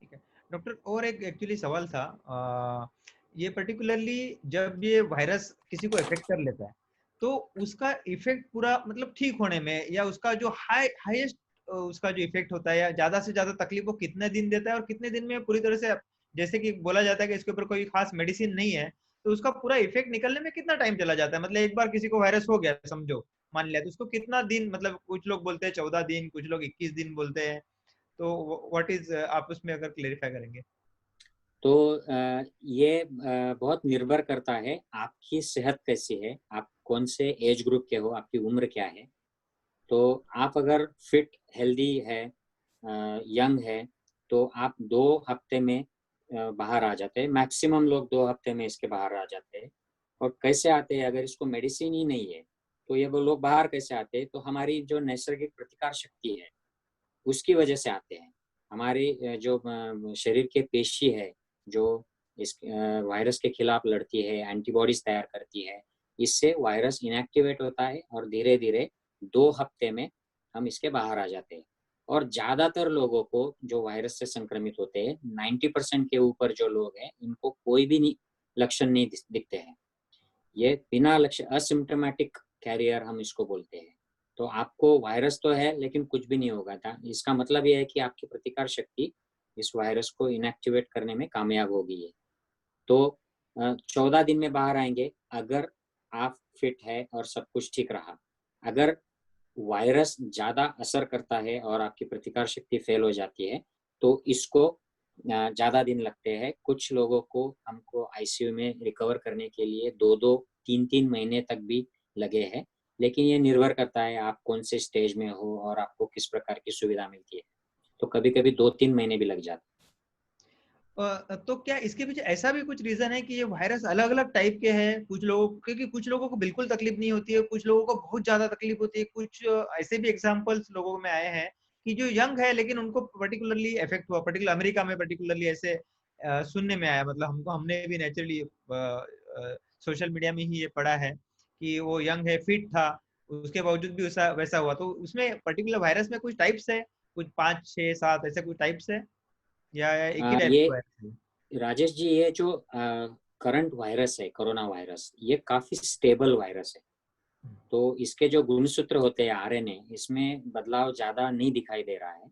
ठीक है डॉक्टर, और एक एक्चुअली सवाल था। ये पर्टिकुलरली जब ये वायरस किसी को इफेक्ट कर लेता है, तो उसका इफेक्ट पूरा मतलब ठीक होने में, या उसका जो हाईएस्ट उसका जो इफेक्ट होता है, या ज्यादा से ज्यादा तकलीफ वो कितने दिन देता है, और कितने दिन में पूरी तरह से, जैसे कि बोला जाता है कि इसके ऊपर कोई खास मेडिसिन नहीं है, तो उसका पूरा इफेक्ट निकलने में कितना टाइम चला जाता है? मतलब एक बार किसी को वायरस हो गया समझो, मान लिया, तो उसको कितना दिन, मतलब कुछ लोग बोलते हैं 14 दिन, कुछ लोग 21 दिन बोलते हैं, तो व्हाट इज, आप उसमें अगर क्लेरिफाई करेंगे? तो ये बहुत निर्भर करता है आपकी सेहत कैसी है, आप कौन से एज ग्रुप के हो, आपकी उम्र क्या है। तो आप अगर फिट हेल्दी है, यंग है, तो आप 2 हफ्ते में बाहर आ जाते हैं। मैक्सिमम लोग 2 हफ्ते में इसके बाहर आ जाते हैं। और कैसे आते हैं? अगर इसको मेडिसिन ही नहीं है तो ये वो लोग बाहर कैसे आते हैं? तो हमारी जो नैसर्गिक प्रतिकार शक्ति है उसकी वजह से आते हैं। हमारी जो शरीर के पेशी है, जो इस वायरस के खिलाफ लड़ती है, एंटीबॉडीज तैयार करती है, इससे वायरस इनएक्टिवेट होता है और धीरे धीरे 2 हफ्ते में हम इसके बाहर आ जाते हैं। और ज़्यादातर लोगों को जो वायरस से संक्रमित होते हैं, 90% के ऊपर जो लोग हैं, इनको कोई भी नहीं लक्षण नहीं दिखते हैं। ये बिना लक्षण, असिम्प्टोमेटिक कैरियर हम इसको बोलते हैं। तो आपको वायरस तो है लेकिन कुछ भी नहीं होगा था। इसका मतलब ये है कि आपकी प्रतिकार शक्ति इस वायरस को इनएक्टिवेट करने में कामयाब हो गई है। तो 14 दिन में बाहर आएंगे अगर आप फिट है और सब कुछ ठीक रहा। अगर वायरस ज़्यादा असर करता है और आपकी प्रतिकार शक्ति फेल हो जाती है तो इसको ज़्यादा दिन लगते हैं। कुछ लोगों को हमको आईसीयू में रिकवर करने के लिए 2-2, 3-3 महीने तक भी लगे हैं। लेकिन ये निर्भर करता है आप कौन से स्टेज में हो और आपको किस प्रकार की सुविधा मिलती है। तो कभी-कभी 2-3 महीने भी लग जाते हैं। तो क्या इसके पीछे ऐसा भी कुछ रीजन है कि ये वायरस अलग अलग टाइप के हैं? कुछ लोगों, क्योंकि कुछ लोगों को बिल्कुल तकलीफ नहीं होती है, कुछ लोगों को बहुत ज्यादा तकलीफ होती है, कुछ ऐसे भी एग्जांपल्स लोगों में आए हैं कि जो यंग है लेकिन उनको पर्टिकुलरली इफेक्ट हुआ, पर्टिकुलर अमेरिका में पर्टिकुलरली ऐसे सुनने में आया, मतलब हमको, हमने भी नेचुरली सोशल मीडिया में ही ये पढ़ा है कि वो यंग है, फिट था, उसके बावजूद भी वैसा वैसा हुआ। तो उसमें पर्टिकुलर वायरस में कुछ टाइप्स है, कुछ 5 6 7 ऐसे कुछ टाइप्स है, या एक ही टाइप ये का वायरस है? राजेश जी, ये जो करंट वायरस है, कोरोना वायरस, ये काफ़ी स्टेबल वायरस है। तो इसके जो गुणसूत्र होते हैं आरएनए, इसमें बदलाव ज़्यादा नहीं दिखाई दे रहा है।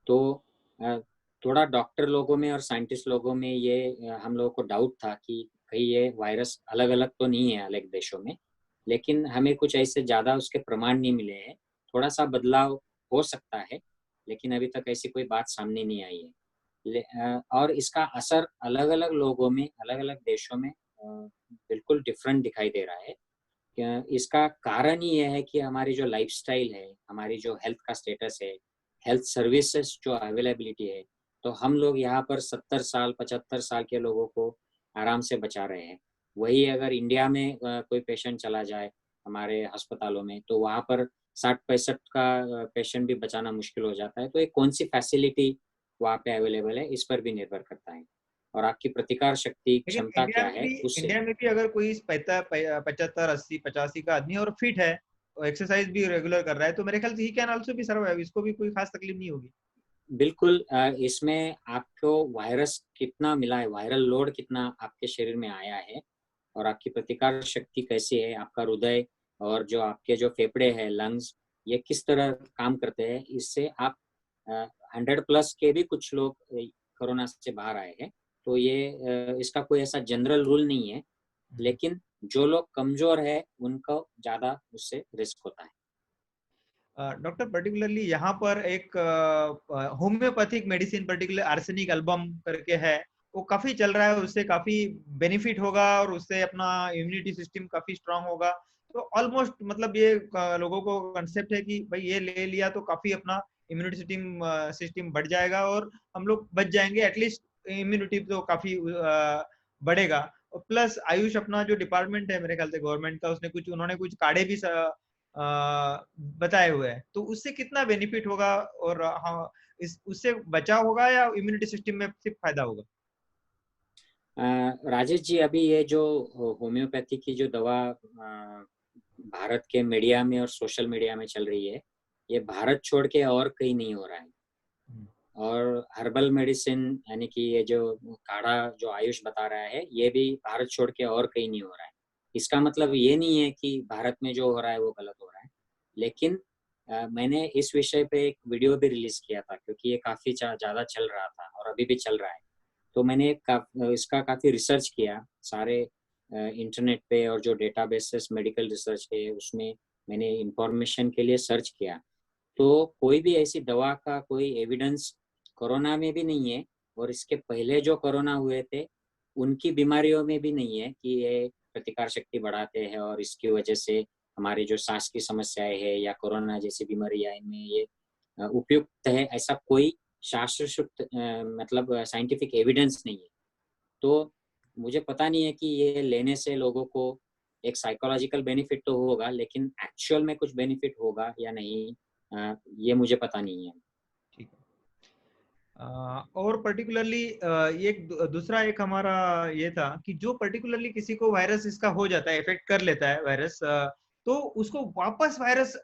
तो अ, थोड़ा डॉक्टर लोगों में और साइंटिस्ट लोगों में ये हम लोगों को डाउट था कि कहीं ये वायरस अलग-अलग तो नहीं है अलग देशों में, लेकिन हमें कुछ ऐसे ज़्यादा उसके प्रमाण नहीं मिले हैं। थोड़ा-सा बदलाव हो सकता है, लेकिन अभी तक ऐसी कोई बात सामने नहीं आई है। और इसका असर अलग-अलग लोगों में, अलग-अलग देशों में बिल्कुल डिफरेंट दिखाई दे रहा है। इसका कारण ही ये है कि हमारी जो लाइफ़स्टाइल है, हमारी जो हेल्थ का स्टेटस है, हेल्थ सर्विसेज़ जो अवेलेबिलिटी है, तो हम लोग यहाँ पर 70 साल, 75 साल के लोगों को आराम से बचा रहे हैं। वही अगर इंडिया में कोई पेशेंट चला जाए हमारे अस्पतालों में, तो वहाँ पर 60-65 का पेशेंट भी बचाना मुश्किल हो जाता है। तो ये कौन-सी फैसिलिटी वहाँ पे अवेलेबल है, इस पर भी निर्भर करता है। और आपकी प्रतिकार शक्ति, लेकिन क्षमता क्या है, उससे। इंडिया में भी अगर कोई 75 80 85 का आदमी और फिट है, और एक्सरसाइज भी रेगुलर कर रहा है, तो मेरे ख्याल से ही कैन आल्सो भी सर्वाइव, इसको भी कोई खास तकलीफ नहीं होगी। बिल्कुल, इसमें आपको वायरस कितना मिला है, वायरल लोड कितना आपके शरीर में आया है और आपकी प्रतिकार शक्ति कैसी है, आपका हृदय और जो आपके जो फेफड़े हैं, लंग्स, ये किस तरह काम करते हैं, इससे आप 100 प्लस के भी कुछ लोग कोरोना से बाहर आए हैं। तो ये इसका कोई ऐसा जनरल रूल नहीं है, लेकिन जो लोग कमज़ोर हैं, उनको ज़्यादा उससे रिस्क होता है। डॉक्टर, पर्टिकुलरली यहाँ पर एक homeopathic medicine, particular arsenic album करके है, वो काफी चल रहा है, उससे काफी बेनिफिट होगा और उससे अपना इम्यूनिटी सिस्टम काफी स्ट्रांग होगा। तो ऑलमोस्ट मतलब ये लोगों को कंसेप्ट है कि भाई ये ले लिया तो काफी अपना इम्यूनिटी सिस्टम बढ़ जाएगा और हम लोग बच जाएंगे, एटलीस्ट इम्यूनिटी तो काफी बढ़ेगा। प्लस आयुष अपना जो डिपार्टमेंट है मेरे ख्याल से गवर्नमेंट का, उसने कुछ, उन्होंने कुछ काढ़े भी बताए हुए हैं, तो उससे कितना बेनिफिट होगा, और हाँ, इस उससे बचाव होगा या इम्यूनिटी सिस्टम में सिर्फ फायदा होगा? राजेश जी, अभी ये जो होम्योपैथी की जो दवा भारत के मीडिया में और सोशल मीडिया में चल रही है, ये भारत छोड़ के और कहीं नहीं हो रहा है। और हर्बल मेडिसिन यानी कि ये जो काढ़ा जो आयुष बता रहा है, ये भी भारत छोड़ के और कहीं नहीं हो रहा है। इसका मतलब ये नहीं है कि भारत में जो हो रहा है वो गलत हो रहा है, लेकिन मैंने इस विषय पे एक वीडियो भी रिलीज किया था, क्योंकि ये काफी ज्यादा चल रहा था और अभी भी चल रहा है। तो मैंने इसका काफी रिसर्च किया सारे इंटरनेट पे, और जो डेटाबेसेस मेडिकल रिसर्च है उसमें मैंने इंफॉर्मेशन के लिए सर्च किया। तो कोई भी ऐसी दवा का कोई एविडेंस कोरोना में भी नहीं है, और इसके पहले जो कोरोना हुए थे उनकी बीमारियों में भी नहीं है कि ये प्रतिकार शक्ति बढ़ाते हैं और इसकी वजह से हमारी जो सांस की समस्याएं है या कोरोना जैसी बीमारियां इनमें ये उपयुक्त है, ऐसा कोई शास्त्र मतलब साइंटिफिक एविडेंस नहीं है। तो मुझे पता नहीं है कि ये लेने से लोगों को एक साइकोलॉजिकल बेनिफिट तो होगा, लेकिन एक्चुअल में कुछ बेनिफिट होगा या नहीं, ये मुझे पता नहीं है। ठीक है। और पर्टिकुलरली एक दूसरा एक हमारा ये था कि जो पर्टिकुलरली किसी को वायरस इसका हो जाता है, इफेक्ट कर लेता है वायरस, तो उसको वापस वायरस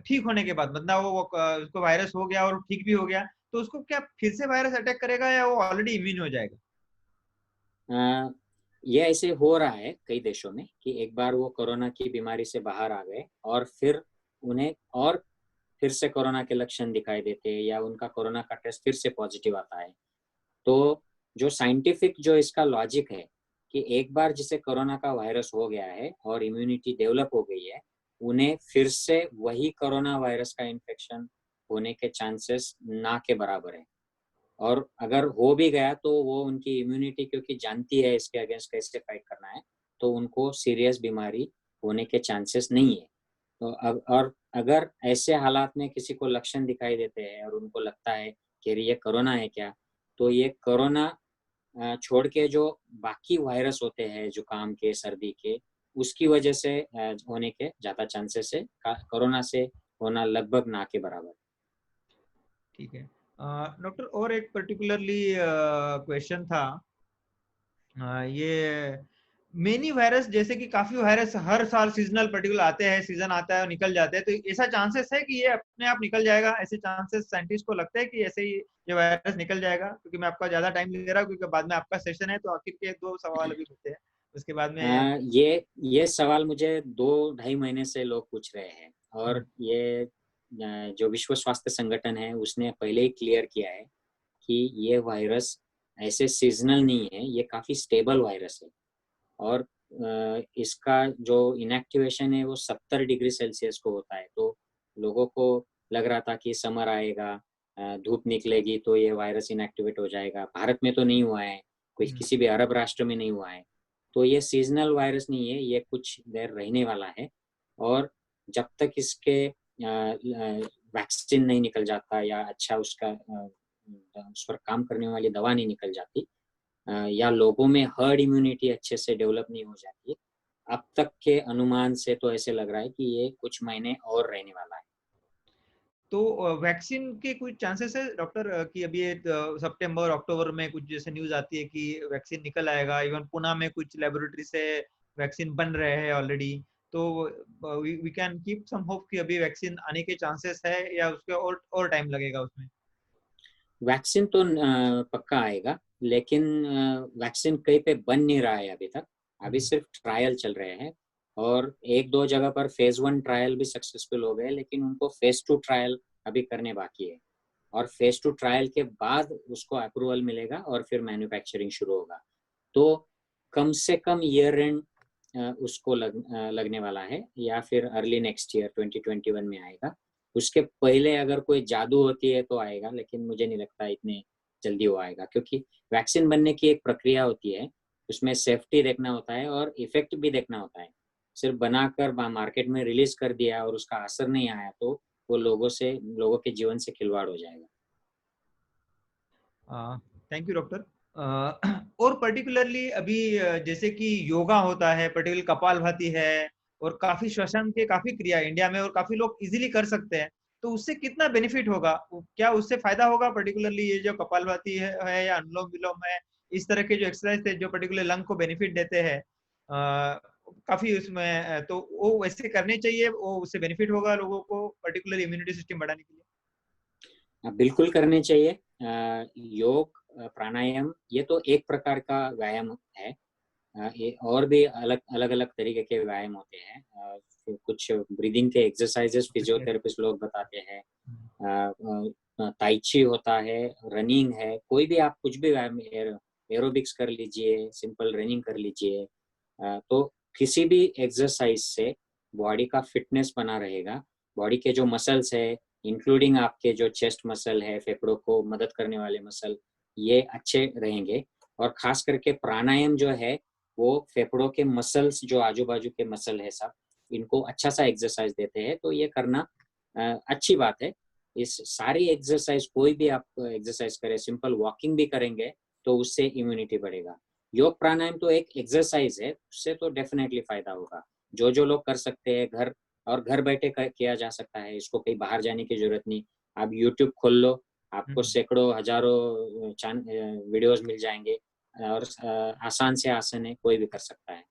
ठीक होने के बाद, मतलब वो उसको वायरस हो गया और ठीक भी हो गया, तो उसको क्या फिर से वायरस अटैक करेगा या वो ऑलरेडी इम्यून हो जाएगा? ये ऐसे हो रहा है कई देशों में कि एक बार वो कोरोना की बीमारी से बाहर आ गए और फिर उन्हें और फिर से कोरोना के लक्षण दिखाई देते हैं या उनका कोरोना का टेस्ट फिर से पॉजिटिव आता है। तो जो साइंटिफिक जो इसका लॉजिक है कि एक बार जिसे कोरोना का वायरस हो गया है और इम्यूनिटी डेवलप हो गई है, उन्हें फिर से वही कोरोना वायरस का इन्फेक्शन होने के चांसेस ना के बराबर है। और अगर हो भी गया तो वो उनकी इम्यूनिटी क्योंकि जानती है इसके अगेंस्ट कैसे फाइट करना है, तो उनको सीरियस बीमारी होने के चांसेस नहीं है। तो अब और अगर ऐसे हालात में किसी को लक्षण दिखाई देते हैं और उनको लगता है कि ये कोरोना है क्या, तो ये कोरोना छोड़ के जो बाकी वायरस होते हैं जुकाम के, सर्दी के, उसकी वजह से होने के ज़्यादा चांसेस है। कोरोना से होना लगभग ना के बराबर। ठीक है डॉक्टर, और एक पर्टिकुलरली क्वेश्चन था। ये मेनी वायरस, जैसे कि काफी वायरस हर साल सीजनल पर्टिकुलर आते हैं, सीजन आता है और निकल जाते हैं, तो ऐसा चांसेस है कि ये अपने आप निकल जाएगा? ऐसे चांसेस साइंटिस्ट को लगता है कि ऐसे ही ये वायरस निकल जाएगा? क्योंकि मैं आपका ज्यादा टाइम ले रहा हूँ, क्योंकि बाद में आपका सेशन है, तो आखिर के 2 सवाल अभी बचे हैं, उसके बाद में। ये सवाल मुझे 2-2.5 महीने से लोग पूछ रहे हैं, और ये जो विश्व स्वास्थ्य संगठन है उसने पहले ही क्लियर किया है कि ये वायरस ऐसे सीजनल नहीं है, ये काफी स्टेबल वायरस है। और इसका जो इनएक्टिवेशन है वो 70 डिग्री सेल्सियस को होता है। तो लोगों को लग रहा था कि समर आएगा, धूप निकलेगी तो ये वायरस इनएक्टिवेट हो जाएगा। भारत में तो नहीं हुआ है, कोई किसी भी अरब राष्ट्र में नहीं हुआ है। तो ये सीजनल वायरस नहीं है, ये कुछ देर रहने वाला है। और जब तक इसके वैक्सीन नहीं निकल जाता या अच्छा उसका उस पर काम करने वाली दवा नहीं निकल जाती, या लोगों में हर्ड इम्यूनिटी अच्छे से डेवलप नहीं हो जाती, अब तक के अनुमान से तो ऐसे लग रहा है कि ये कुछ महीने और रहने वाला है। तो वैक्सीन के कुछ चांसेस है डॉक्टर कि अभी सितंबर अक्टूबर में कुछ जैसे न्यूज आती है कि वैक्सीन निकल आएगा, इवन पुणे में कुछ लेबोरेटरी से वैक्सीन बन रहे हैं ऑलरेडी, तो we can keep some hope कि अभी वैक्सीन आने के चांसेस है या उसके और टाइम लगेगा उसमें? वैक्सीन तो पक्का आएगा, लेकिन वैक्सीन कहीं पे बन नहीं रहा है अभी तक। अभी सिर्फ ट्रायल चल रहे हैं, और 1-2 जगह पर फेज 1 ट्रायल भी सक्सेसफुल हो गए, लेकिन उनको फेज 2 ट्रायल अभी करने बाकी है। और फेज 2 ट्रायल के बाद उसको अप्रूवल मिलेगा और फिर मैन्युफैक्चरिंग शुरू होगा। तो कम से कम ईयर एंड उसको लगने वाला है, या फिर अर्ली नेक्स्ट ईयर 2021 में आएगा। उसके पहले अगर कोई जादू होती है तो आएगा, लेकिन मुझे नहीं लगता इतने जल्दी वो आएगा, क्योंकि वैक्सीन बनने की एक प्रक्रिया होती है, उसमें सेफ्टी देखना होता है और इफेक्ट भी देखना होता है। सिर्फ बनाकर मार्केट में रिलीज कर दिया और उसका असर नहीं आया तो वो लोगों के जीवन से खिलवाड़ हो जाएगा। Thank you doctor. और पर्टिकुलरली अभी जैसे कि योगा होता है, पर्टिकुलर कपालभाति है, और काफी श्वसन के काफी क्रिया इंडिया में और काफी लोग इजीली कर सकते हैं, तो उससे कितना बेनिफिट होगा? क्या उससे फायदा होगा? पर्टिकुलरली ये जो कपालभाति है या अनुलोम विलोम है, इस तरह के जो एक्सरसाइज है जो पर्टिकुलर लंग को बेनिफिट देते हैं, काफी उसमें तो वो वैसे करने चाहिए, वो उससे बेनिफिट होगा लोगों को पर्टिकुलर इम्यूनिटी सिस्टम बढ़ाने के लिए? बिल्कुल करने चाहिए। योग, प्राणायाम ये तो एक प्रकार का व्यायाम है, ये और भी अलग अलग अलग तरीके के व्यायाम होते हैं। कुछ ब्रीदिंग के एक्सरसाइजेस फिजियोथेरेपिस्ट लोग बताते हैं। ताई ची होता है, रनिंग है, कोई भी आप कुछ भी व्यायाम, एरोबिक्स कर लीजिए, सिंपल रनिंग कर लीजिए। तो किसी भी एक्सरसाइज से बॉडी का फिटनेस बना रहेगा। बॉडी के जो मसल्स है, इंक्लूडिंग आपके जो चेस्ट मसल है, फेफड़ों को मदद करने वाले मसल, ये अच्छे रहेंगे। और खास करके प्राणायाम जो है वो फेफड़ों के मसल्स, जो आजू बाजू के मसल है सब, इनको अच्छा सा एक्सरसाइज देते हैं। तो ये करना अच्छी बात है। इस सारी एक्सरसाइज, कोई भी आप एक्सरसाइज करें, सिंपल वॉकिंग भी करेंगे तो उससे इम्यूनिटी बढ़ेगा। योग प्राणायाम तो एक एक्सरसाइज है, उससे तो डेफिनेटली फायदा होगा। जो जो लोग कर सकते हैं घर, और घर बैठे किया जा सकता है, इसको कहीं बाहर जाने की जरूरत नहीं। आप यूट्यूब खोल लो, आपको सैकड़ों हजारों वीडियोस मिल जाएंगे, और आसान से आसान है, कोई भी कर सकता है।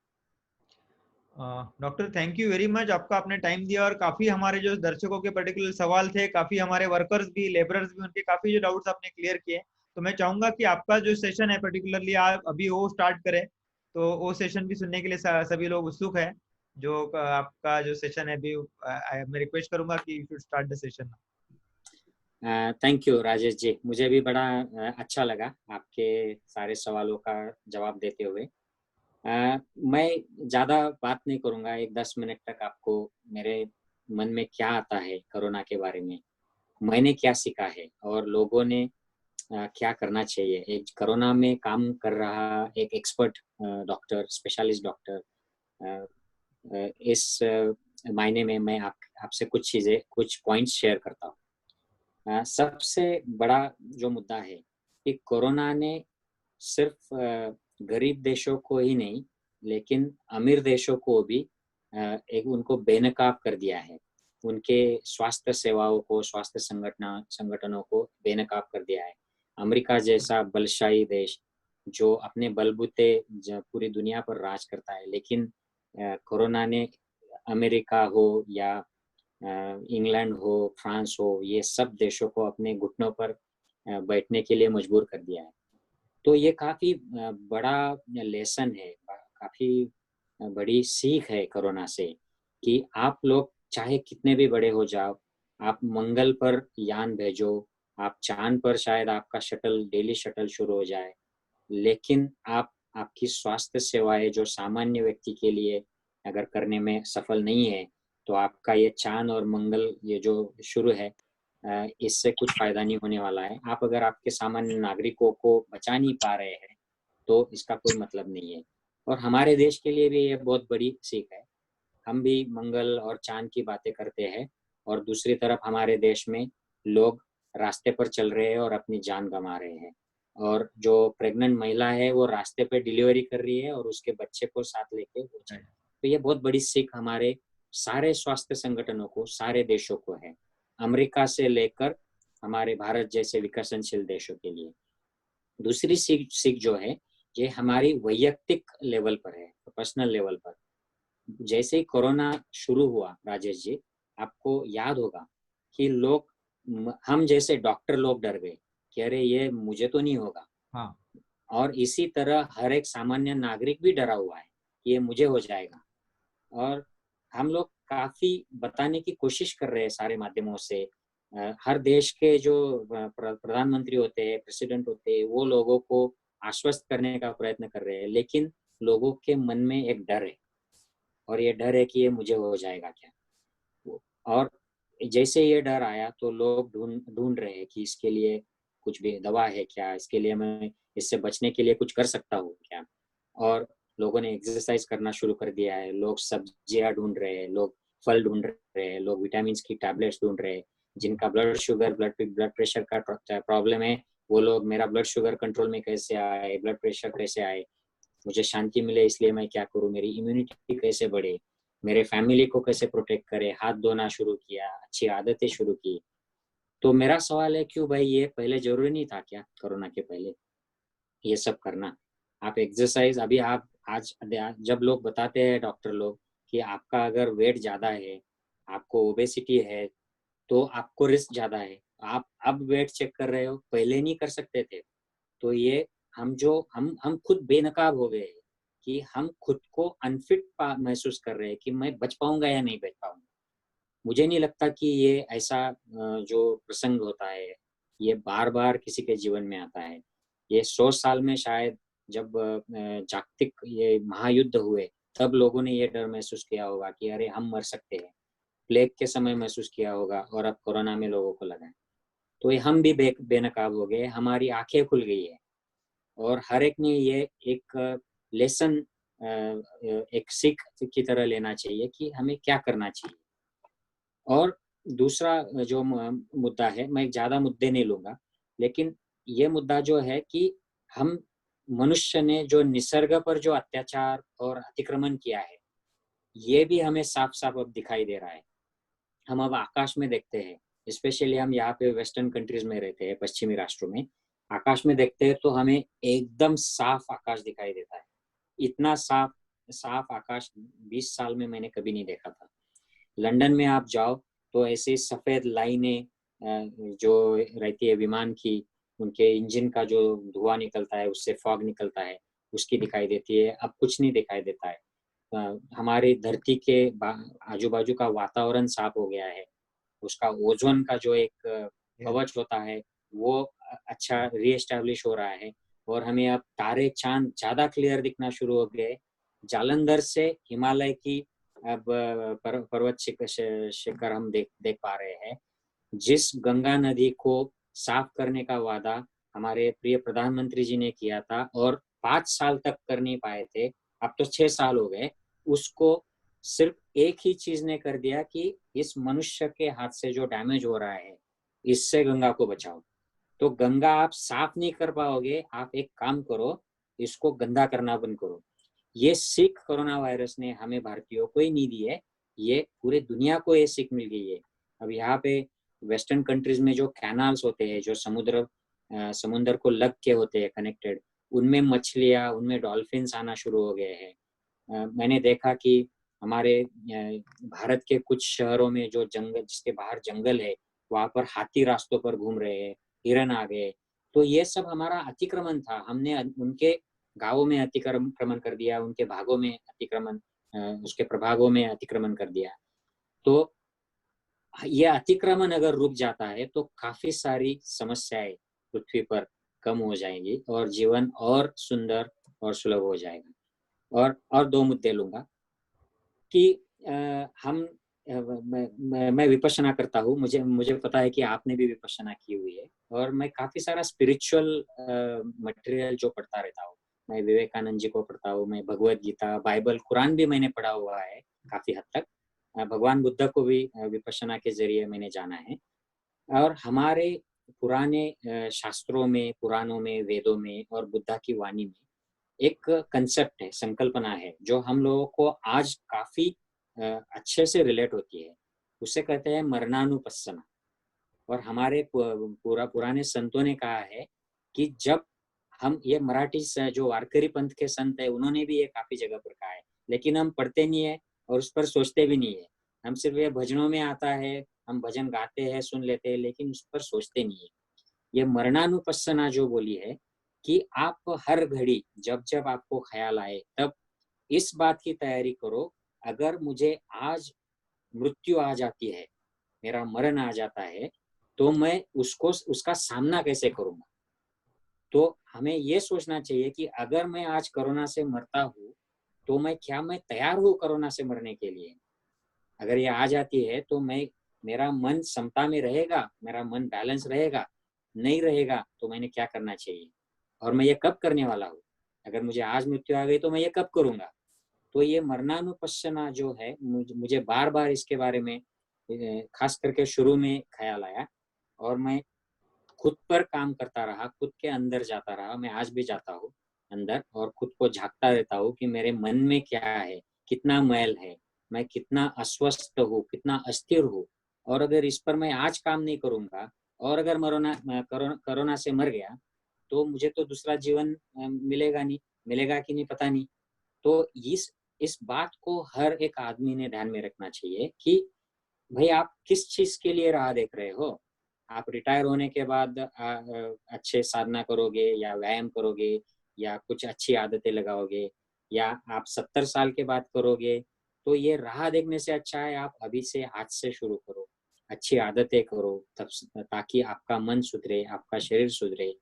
Doctor thank you very much, आपका आपने टाइम दिया, और काफी हमारे जो दर्शकों के पर्टिकुलर सवाल थे, काफी हमारे वर्कर्स भी, लेबरर्स भी, उनके काफी जो डाउट्स आपने क्लियर किए। तो मैं चाहूंगा कि आपका जो सेशन है पर्टिकुलरली आप अभी वो स्टार्ट करें, तो वो सेशन भी सुनने के लिए सभी लोग उत्सुक है। जो आपका जो सेशन है अभी, मैं रिक्वेस्ट करूंगा कि you should start the session. Thank you Rajesh ji, मुझे भी बड़ा अच्छा लगा आपके सारे सवालों का जवाब देते हुए। मैं ज़्यादा बात नहीं करूँगा, 1-10 मिनट तक आपको मेरे मन में क्या आता है कोरोना के बारे में, मैंने क्या सीखा है, और लोगों ने क्या करना चाहिए। एक कोरोना में काम कर रहा एक एक्सपर्ट डॉक्टर, स्पेशलिस्ट डॉक्टर, इस मायने में मैं आपसे कुछ चीज़ें, कुछ पॉइंट्स शेयर करता हूँ। सबसे बड़ा जो मुद्दा है कि कोरोना ने सिर्फ गरीब देशों को ही नहीं, लेकिन अमीर देशों को भी एक उनको बेनकाब कर दिया है। उनके स्वास्थ्य सेवाओं को, स्वास्थ्य संगठनों को बेनकाब कर दिया है। अमेरिका जैसा बलशाही देश, जो अपने बलबूते पूरी दुनिया पर राज करता है, लेकिन कोरोना ने अमेरिका हो या इंग्लैंड हो, फ्रांस हो, ये सब देशों को अपने घुटनों पर बैठने के लिए मजबूर कर दिया है। तो ये काफ़ी बड़ा लेसन है, काफ़ी बड़ी सीख है कोरोना से, कि आप लोग चाहे कितने भी बड़े हो जाओ, आप मंगल पर यान भेजो, आप चांद पर शायद आपका शटल, डेली शटल शुरू हो जाए, लेकिन आप, आपकी स्वास्थ्य सेवाएं जो सामान्य व्यक्ति के लिए अगर करने में सफल नहीं है, तो आपका ये चांद और मंगल ये जो शुरू है, इससे कुछ फायदा नहीं होने वाला है। आप अगर आपके सामान्य नागरिकों को बचा नहीं पा रहे हैं, तो इसका कोई मतलब नहीं है। और हमारे देश के लिए भी ये बहुत बड़ी सीख है। हम भी मंगल और चांद की बातें करते हैं, और दूसरी तरफ हमारे देश में लोग रास्ते पर चल रहे हैं और अपनी जान गंवा रहे हैं। और जो प्रेग्नेंट महिला है वो रास्ते पे डिलीवरी कर रही है और उसके बच्चे को साथ लेके वो चल। तो ये बहुत बड़ी सीख हमारे सारे स्वास्थ्य संगठनों को, सारे देशों को है, अमेरिका से लेकर हमारे भारत जैसे विकसनशील देशों के लिए। दूसरी सीख जो है, ये हमारी वैयक्तिक लेवल पर है, पर्सनल लेवल पर। जैसे ही कोरोना शुरू हुआ राजेश जी, आपको याद होगा कि लोग, हम जैसे डॉक्टर लोग डर गए कि अरे ये मुझे तो नहीं होगा। हाँ। और इसी तरह हर एक सामान्य नागरिक भी डरा हुआ है कि ये मुझे हो जाएगा। और हम लोग काफी बताने की कोशिश कर रहे हैं सारे माध्यमों से। हर देश के जो प्रधानमंत्री होते हैं, प्रेसिडेंट होते हैं, वो लोगों को आश्वस्त करने का प्रयत्न कर रहे हैं, लेकिन लोगों के मन में एक डर है, और ये डर है कि ये मुझे हो जाएगा क्या। और जैसे ये डर आया तो लोग ढूंढ रहे हैं कि इसके लिए कुछ भी दवा है क्या, इसके लिए मैं इससे बचने के लिए कुछ कर सकता हूँ क्या। और लोगों ने एक्सरसाइज करना शुरू कर दिया है, लोग सब्जियां ढूंढ रहे हैं, लोग फल ढूंढ रहे हैं, लोग विटामिन की टैबलेट्स ढूंढ रहे हैं। जिनका ब्लड शुगर, ब्लड प्रेशर का प्रॉब्लम है, वो लोग मेरा ब्लड शुगर कंट्रोल में कैसे आए, ब्लड प्रेशर कैसे आए, मुझे शांति मिले इसलिए मैं क्या करूँ, मेरी इम्यूनिटी कैसे बढ़े, मेरे फैमिली को कैसे प्रोटेक्ट करे, हाथ धोना शुरू किया, अच्छी आदतें शुरू की। तो मेरा सवाल है, क्यों भाई ये पहले जरूरी नहीं था क्या, कोरोना के पहले ये सब करना। आप एक्सरसाइज अभी आप आज जब लोग बताते हैं डॉक्टर लोग कि आपका अगर वेट ज्यादा है, आपको ओबेसिटी है, तो आपको रिस्क ज्यादा है, आप अब वेट चेक कर रहे हो, पहले नहीं कर सकते थे। तो ये हम खुद बेनकाब हो गए कि हम खुद को अनफिट महसूस कर रहे हैं कि मैं बच पाऊंगा या नहीं बच पाऊंगा। मुझे नहीं लगता कि ये ऐसा जो प्रसंग होता है ये बार बार किसी के जीवन में आता है। ये 100 साल में शायद जब जागतिक ये महायुद्ध हुए तब लोगों ने ये डर महसूस किया होगा कि अरे हम मर सकते हैं। प्लेग के समय महसूस किया होगा और अब कोरोना में लोगों को लगा है। तो ये हम भी बेनकाब हो गए, हमारी आंखें खुल गई है और हर एक ने ये एक लेसन, एक सीख की तरह लेना चाहिए कि हमें क्या करना चाहिए। और दूसरा जो मुद्दा है, मैं ज़्यादा मुद्दे नहीं लूँगा, लेकिन ये मुद्दा जो है कि हम मनुष्य ने जो निसर्ग पर जो अत्याचार और अतिक्रमण किया है, ये भी हमें साफ-साफ अब दिखाई दे रहा है। हम अब आकाश में देखते हैं, स्पेशली हम यहाँ पे वेस्टर्न कंट्रीज में रहते हैं, पश्चिमी राष्ट्रों में। आकाश में देखते हैं तो हमें एकदम साफ आकाश दिखाई देता है। इतना साफ साफ आकाश 20 साल में मैंने कभी नहीं देखा था। लंदन में आप जाओ तो ऐसे सफ़ेद लाइनें जो रहती है विमान की, उनके इंजन का जो धुआं निकलता है, उससे फॉग निकलता है, उसकी दिखाई देती है। अब कुछ नहीं दिखाई देता है। हमारी धरती के आजू बाजू का वातावरण साफ हो गया है। उसका ओजोन का जो एक कवच होता है वो अच्छा रीएस्टैब्लिश हो रहा है और हमें अब तारे चांद ज़्यादा क्लियर दिखना शुरू हो गए। जालंधर से हिमालय की अब पर्वत शिखर हम देख पा रहे हैं। जिस गंगा नदी को साफ करने का वादा हमारे प्रिय प्रधानमंत्री जी ने किया था और 5 साल तक कर नहीं पाए थे, अब तो 6 साल हो गए, उसको सिर्फ एक ही चीज ने कर दिया कि इस मनुष्य के हाथ से जो डैमेज हो रहा है, इससे गंगा को बचाओ। तो गंगा आप साफ नहीं कर पाओगे, आप एक काम करो, इसको गंदा करना बंद करो। ये सीख कोरोना वायरस ने हमें भारतीयों को ही नहीं दी है, ये पूरे दुनिया को ये सीख मिल गई है। अब यहाँ पे वेस्टर्न कंट्रीज में जो कैनाल्स होते हैं, जो समुद्र को लग के होते हैं कनेक्टेड, उनमें मछलियाँ, उनमें डॉल्फिन्स आना शुरू हो गए हैं। मैंने देखा कि हमारे भारत के कुछ शहरों में जो जंगल, जिसके बाहर जंगल है, वहाँ पर हाथी रास्तों पर घूम रहे हैं, हिरन आ गए। तो ये सब हमारा अतिक्रमण था। हमने उनके गांवों में अतिक्रमण कर दिया, उनके भागों में अतिक्रमण, उसके प्रभागों में अतिक्रमण कर दिया। तो ये अतिक्रमण अगर रुक जाता है तो काफी सारी समस्याएं पृथ्वी पर कम हो जाएंगी और जीवन और सुंदर और सुलभ हो जाएगा। और 2 मुद्दे लूंगा कि हम मैं विपश्यना करता हूँ। मुझे पता है कि आपने भी विपश्यना की हुई है और मैं काफी सारा स्पिरिचुअल मटेरियल जो पढ़ता रहता हूँ। मैं विवेकानंद जी को पढ़ता हूँ, मैं भगवत गीता, बाइबल, कुरान भी मैंने पढ़ा हुआ है काफी हद तक। भगवान बुद्ध को भी विपश्यना के जरिए मैंने जाना है। और हमारे पुराने शास्त्रों में, पुराणों में, वेदों में और बुद्धा की वाणी में एक कंसेप्ट है, संकल्पना है, जो हम लोगों को आज काफी अच्छे से रिलेट होती है। उसे कहते हैं मरणानुपस्सना। और हमारे पुराने संतों ने कहा है कि जब हम, ये मराठी जो वारकरी पंथ के संत है, उन्होंने भी ये काफी जगह पर कहा है, लेकिन हम पढ़ते नहीं है और उस पर सोचते भी नहीं है। हम सिर्फ ये भजनों में आता है, हम भजन गाते हैं, सुन लेते हैं, लेकिन उस पर सोचते नहीं है। ये मरणानुपस्सना जो बोली है कि आप हर घड़ी जब जब आपको ख्याल आए तब इस बात की तैयारी करो, अगर मुझे आज मृत्यु आ जाती है, मेरा मरण आ जाता है, तो मैं उसका सामना कैसे करूंगा। तो हमें ये सोचना चाहिए कि अगर मैं आज कोरोना से मरता हूँ तो मैं तैयार हूँ कोरोना से मरने के लिए। अगर ये आ जाती है तो मेरा मन समता में रहेगा, मेरा मन बैलेंस रहेगा, नहीं रहेगा तो मैंने क्या करना चाहिए और मैं ये कब करने वाला हूँ। अगर मुझे आज मृत्यु आ गई तो मैं ये कब करूंगा। तो ये मरणानुपस्सना जो है, मुझे बार बार इसके बारे में खास करके शुरू में ख्याल आया और मैं खुद पर काम करता रहा, खुद के अंदर जाता रहा। मैं आज भी जाता हूँ अंदर और खुद को झांकता रहता हूँ कि मेरे मन में क्या है, कितना मैल है, मैं कितना अस्वस्थ हूँ, कितना अस्थिर हूँ। और अगर इस पर मैं आज काम नहीं करूंगा और अगर कोरोना से मर गया तो मुझे तो दूसरा जीवन मिलेगा नहीं, मिलेगा कि नहीं पता नहीं। तो इस बात को हर एक आदमी ने ध्यान में रखना चाहिए कि भाई आप किस चीज के लिए राह देख रहे हो। आप रिटायर होने के बाद अच्छे साधना करोगे या व्यायाम करोगे या कुछ अच्छी आदतें लगाओगे या आप 70 साल के बाद करोगे, तो ये राह देखने से अच्छा है आप अभी से, आज से शुरू करो, अच्छी आदतें करो, तब ताकि आपका मन सुधरे, आपका शरीर सुधरे।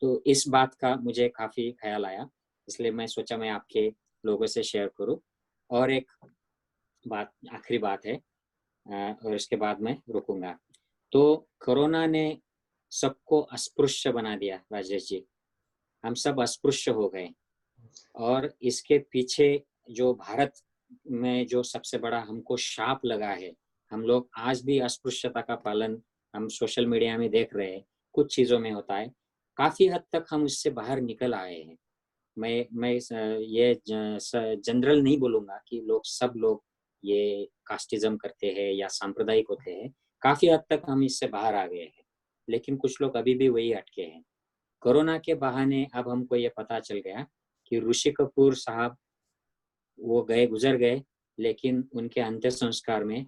तो इस बात का मुझे काफ़ी ख्याल आया, इसलिए मैं सोचा मैं आपके लोगों से शेयर करूं। और एक बात, आखिरी बात है, और इसके बाद मैं रुकूंगा। तो कोरोना ने सबको अस्पृश्य बना दिया राजेश जी, हम सब अस्पृश्य हो गए। और इसके पीछे जो भारत में जो सबसे बड़ा हमको शाप लगा है, हम लोग आज भी अस्पृश्यता का पालन हम सोशल मीडिया में देख रहे हैं, कुछ चीज़ों में होता है। काफ़ी हद तक हम इससे बाहर निकल आए हैं। मैं ये जनरल नहीं बोलूँगा कि सब लोग ये कास्टिज़्म करते हैं या सांप्रदायिक होते हैं। काफ़ी हद तक हम इससे बाहर आ गए हैं, लेकिन कुछ लोग अभी भी वही अटके हैं। कोरोना के बहाने अब हमको ये पता चल गया कि ऋषि कपूर साहब वो गुजर गए, लेकिन उनके अंत्य संस्कार में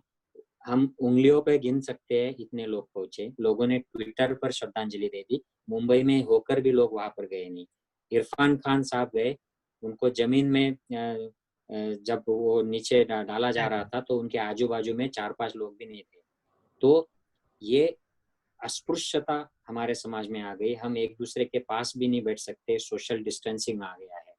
हम उंगलियों पे गिन सकते हैं इतने लोग पहुंचे। लोगों ने ट्विटर पर श्रद्धांजलि दे दी, मुंबई में होकर भी लोग वहां पर गए नहीं। इरफान खान साहब गए, उनको जमीन में जब वो नीचे डाला जा रहा था तो उनके आजू बाजू में 4-5 लोग भी नहीं थे। तो ये अस्पृश्यता हमारे समाज में आ गई, हम एक दूसरे के पास भी नहीं बैठ सकते, सोशल डिस्टेंसिंग आ गया है।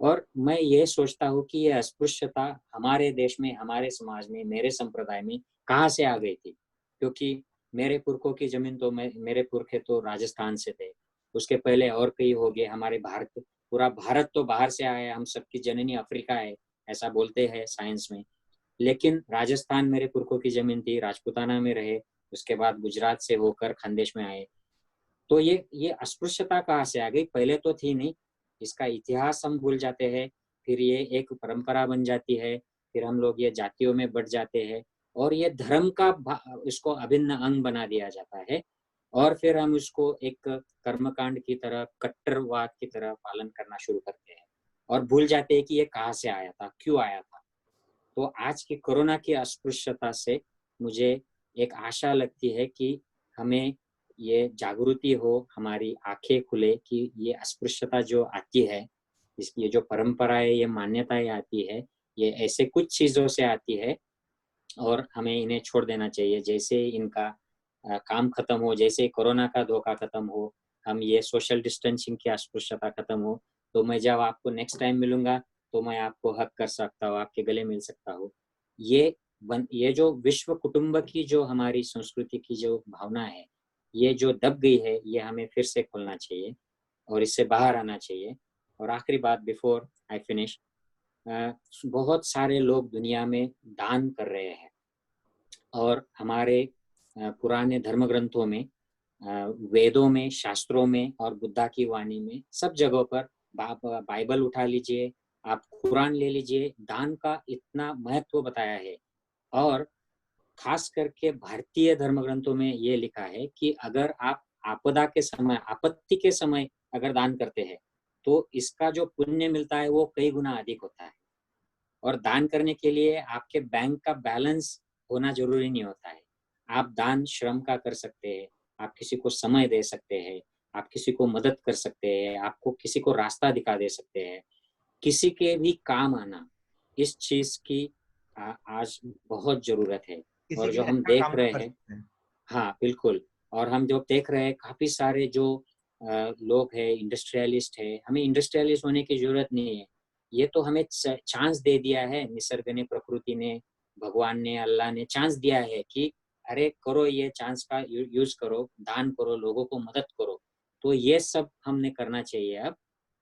और मैं ये सोचता हूँ कि ये अस्पृश्यता हमारे देश में, हमारे समाज में, मेरे संप्रदाय में कहाँ से आ गई थी? क्योंकि मेरे पुरखों की जमीन तो मेरे पुरखे तो राजस्थान से थे, उसके पहले और कई हो गए। हमारे भारत, पूरा भारत तो बाहर से आया है, हम सबकी जननी अफ्रीका है, ऐसा बोलते हैं साइंस में। लेकिन राजस्थान मेरे पुरखों की जमीन थी, राजपूताना में रहे, उसके बाद गुजरात से होकर खानदेश में आए। तो ये अस्पृश्यता कहाँ से आ गई? पहले तो थी नहीं, इसका इतिहास हम भूल जाते हैं, फिर ये एक परंपरा बन जाती है, फिर हम लोग ये जातियों में बढ़ जाते हैं और ये धर्म का इसको अभिन्न अंग बना दिया जाता है। और फिर हम इसको एक कर्मकांड की तरह, कट्टरवाद की तरह पालन करना शुरू करते हैं और भूल जाते हैं कि ये कहाँ से आया था, क्यों आया था। तो आज की कोरोना की अस्पृश्यता से मुझे एक आशा लगती है कि हमें ये जागृति हो, हमारी आंखें खुले कि ये अस्पृश्यता जो आती है, इसकी ये जो परंपराएं, ये मान्यताएं आती है, ये ऐसे कुछ चीजों से आती है और हमें इन्हें छोड़ देना चाहिए। जैसे इनका काम खत्म हो, जैसे कोरोना का धोखा खत्म हो, हम ये सोशल डिस्टेंसिंग की अस्पृश्यता खत्म हो, तो मैं जब आपको नेक्स्ट टाइम मिलूंगा तो मैं आपको हक कर सकता हूँ, आपके गले मिल सकता हूँ। ये जो विश्व कुटुंब की जो हमारी संस्कृति की जो भावना है, ये जो दब गई है, ये हमें फिर से खोलना चाहिए और इससे बाहर आना चाहिए। और आखिरी बात बिफोर आई फिनिश, बहुत सारे लोग दुनिया में दान कर रहे हैं और हमारे पुराने धर्म ग्रंथों में, वेदों में, शास्त्रों में और बुद्धा की वाणी में, सब जगहों पर, बाइबल उठा लीजिए, आप कुरान ले लीजिए, दान का इतना महत्व बताया है। और खास करके भारतीय धर्म ग्रंथों में ये लिखा है कि अगर आप आपदा के समय, आपत्ति के समय अगर दान करते हैं तो इसका जो पुण्य मिलता है वो कई गुना अधिक होता है। और दान करने के लिए आपके बैंक का बैलेंस होना जरूरी नहीं होता है। आप दान श्रम का कर सकते हैं, आप किसी को समय दे सकते हैं, आप किसी को मदद कर सकते हैं, आपको किसी को रास्ता दिखा दे सकते हैं, किसी के भी काम आना, इस चीज की आज बहुत जरूरत है। किसी और के जो लिए हम अच्छा देख काम रहे कर हैं, सकते हैं। हाँ बिल्कुल, और हम जो देख रहे हैं काफी सारे जो लोग हैं, इंडस्ट्रियलिस्ट है, हमें इंडस्ट्रियलिस्ट होने की जरूरत नहीं है। ये तो हमें चांस दे दिया है, निसर्ग ने, प्रकृति ने, भगवान ने, अल्लाह ने चांस दिया है कि अरे करो, ये चांस का यूज करो, दान करो, लोगों को मदद करो। तो ये सब हमने करना चाहिए अब।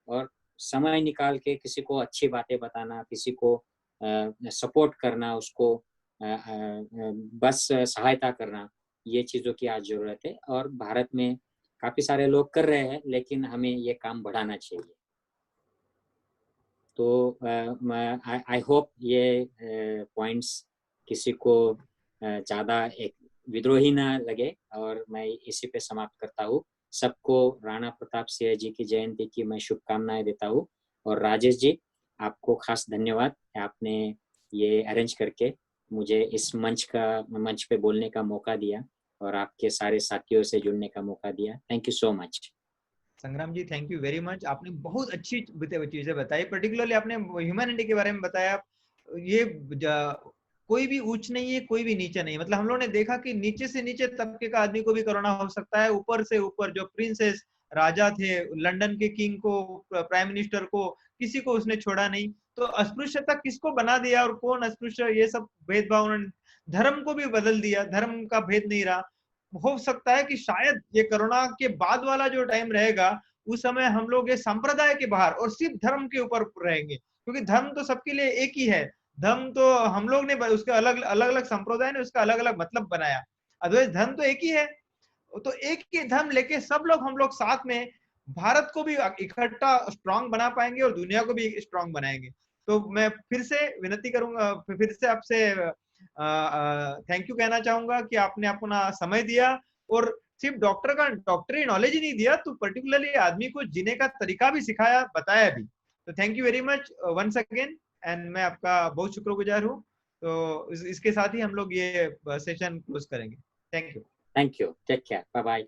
और समय निकाल के किसी को अच्छी बातें बताना, किसी को सपोर्ट करना, उसको बस सहायता करना, ये चीज़ों की आज ज़रूरत है। और भारत में काफ़ी सारे लोग कर रहे हैं, लेकिन हमें ये काम बढ़ाना चाहिए। तो आई होप ये पॉइंट्स किसी को ज़्यादा एक विद्रोही ना लगे और मैं इसी पे समाप्त करता हूँ। सबको राणा प्रताप सिंह जी की जयंती की मैं शुभकामनाएं देता हूँ। और राजेश जी, आपको खास धन्यवाद, आपने ये अरेंज करके मुझे इस मंच पे बोलने का मौका दिया और आपके सारे साथियों से जुड़ने का मौका दिया। Thank you so much. संग्राम जी, थैंक यू वेरी मच। आपने बहुत अच्छी चीजें बताई, पर्टिकुलरली आपने ह्यूमैनिटी के बारे में बताया। ये कोई भी ऊंच नहीं है, कोई भी नीचे नहीं, मतलब हम लोगों ने देखा कि नीचे से नीचे तबके का आदमी को भी कोरोना हो सकता है, ऊपर से ऊपर जो प्रिंसेस राजा थे, लंदन के किंग को, प्राइम मिनिस्टर को, किसी को उसने छोड़ा नहीं। तो अस्पृश्यता किसको बना दिया और कौन अस्पृश्य, ये सब भेदभाव उन्होंने, धर्म को भी बदल दिया, धर्म का भेद नहीं रहा। हो सकता है कि शायद ये कोरोना के बाद वाला जो टाइम रहेगा, उस समय हम लोग ये संप्रदाय के बाहर और सिर्फ धर्म के ऊपर रहेंगे, क्योंकि धर्म तो सबके लिए एक ही है। धर्म तो हम लोग ने उसके अलग अलग अलग संप्रदाय ने उसका अलग अलग मतलब बनाया, अदरवाइज धर्म तो एक ही है। तो एक ही धर्म लेके सब लोग, हम लोग साथ में भारत को भी इकट्ठा स्ट्रांग बना पाएंगे और दुनिया को भी स्ट्रांग बनाएंगे। तो मैं फिर से विनती करूंगा, फिर से आपसे थैंक यू कहना चाहूंगा कि आपने अपना समय दिया, और सिर्फ डॉक्टरी नॉलेज ही नहीं दिया, तो पर्टिकुलरली आदमी को जीने का तरीका भी सिखाया, बताया भी। तो thank you very much once again, and मैं आपका बहुत शुक्रगुजार हूँ। तो इसके साथ ही हम लोग ये सेशन क्लोज करेंगे। Thank you. Thank you, take care, bye bye.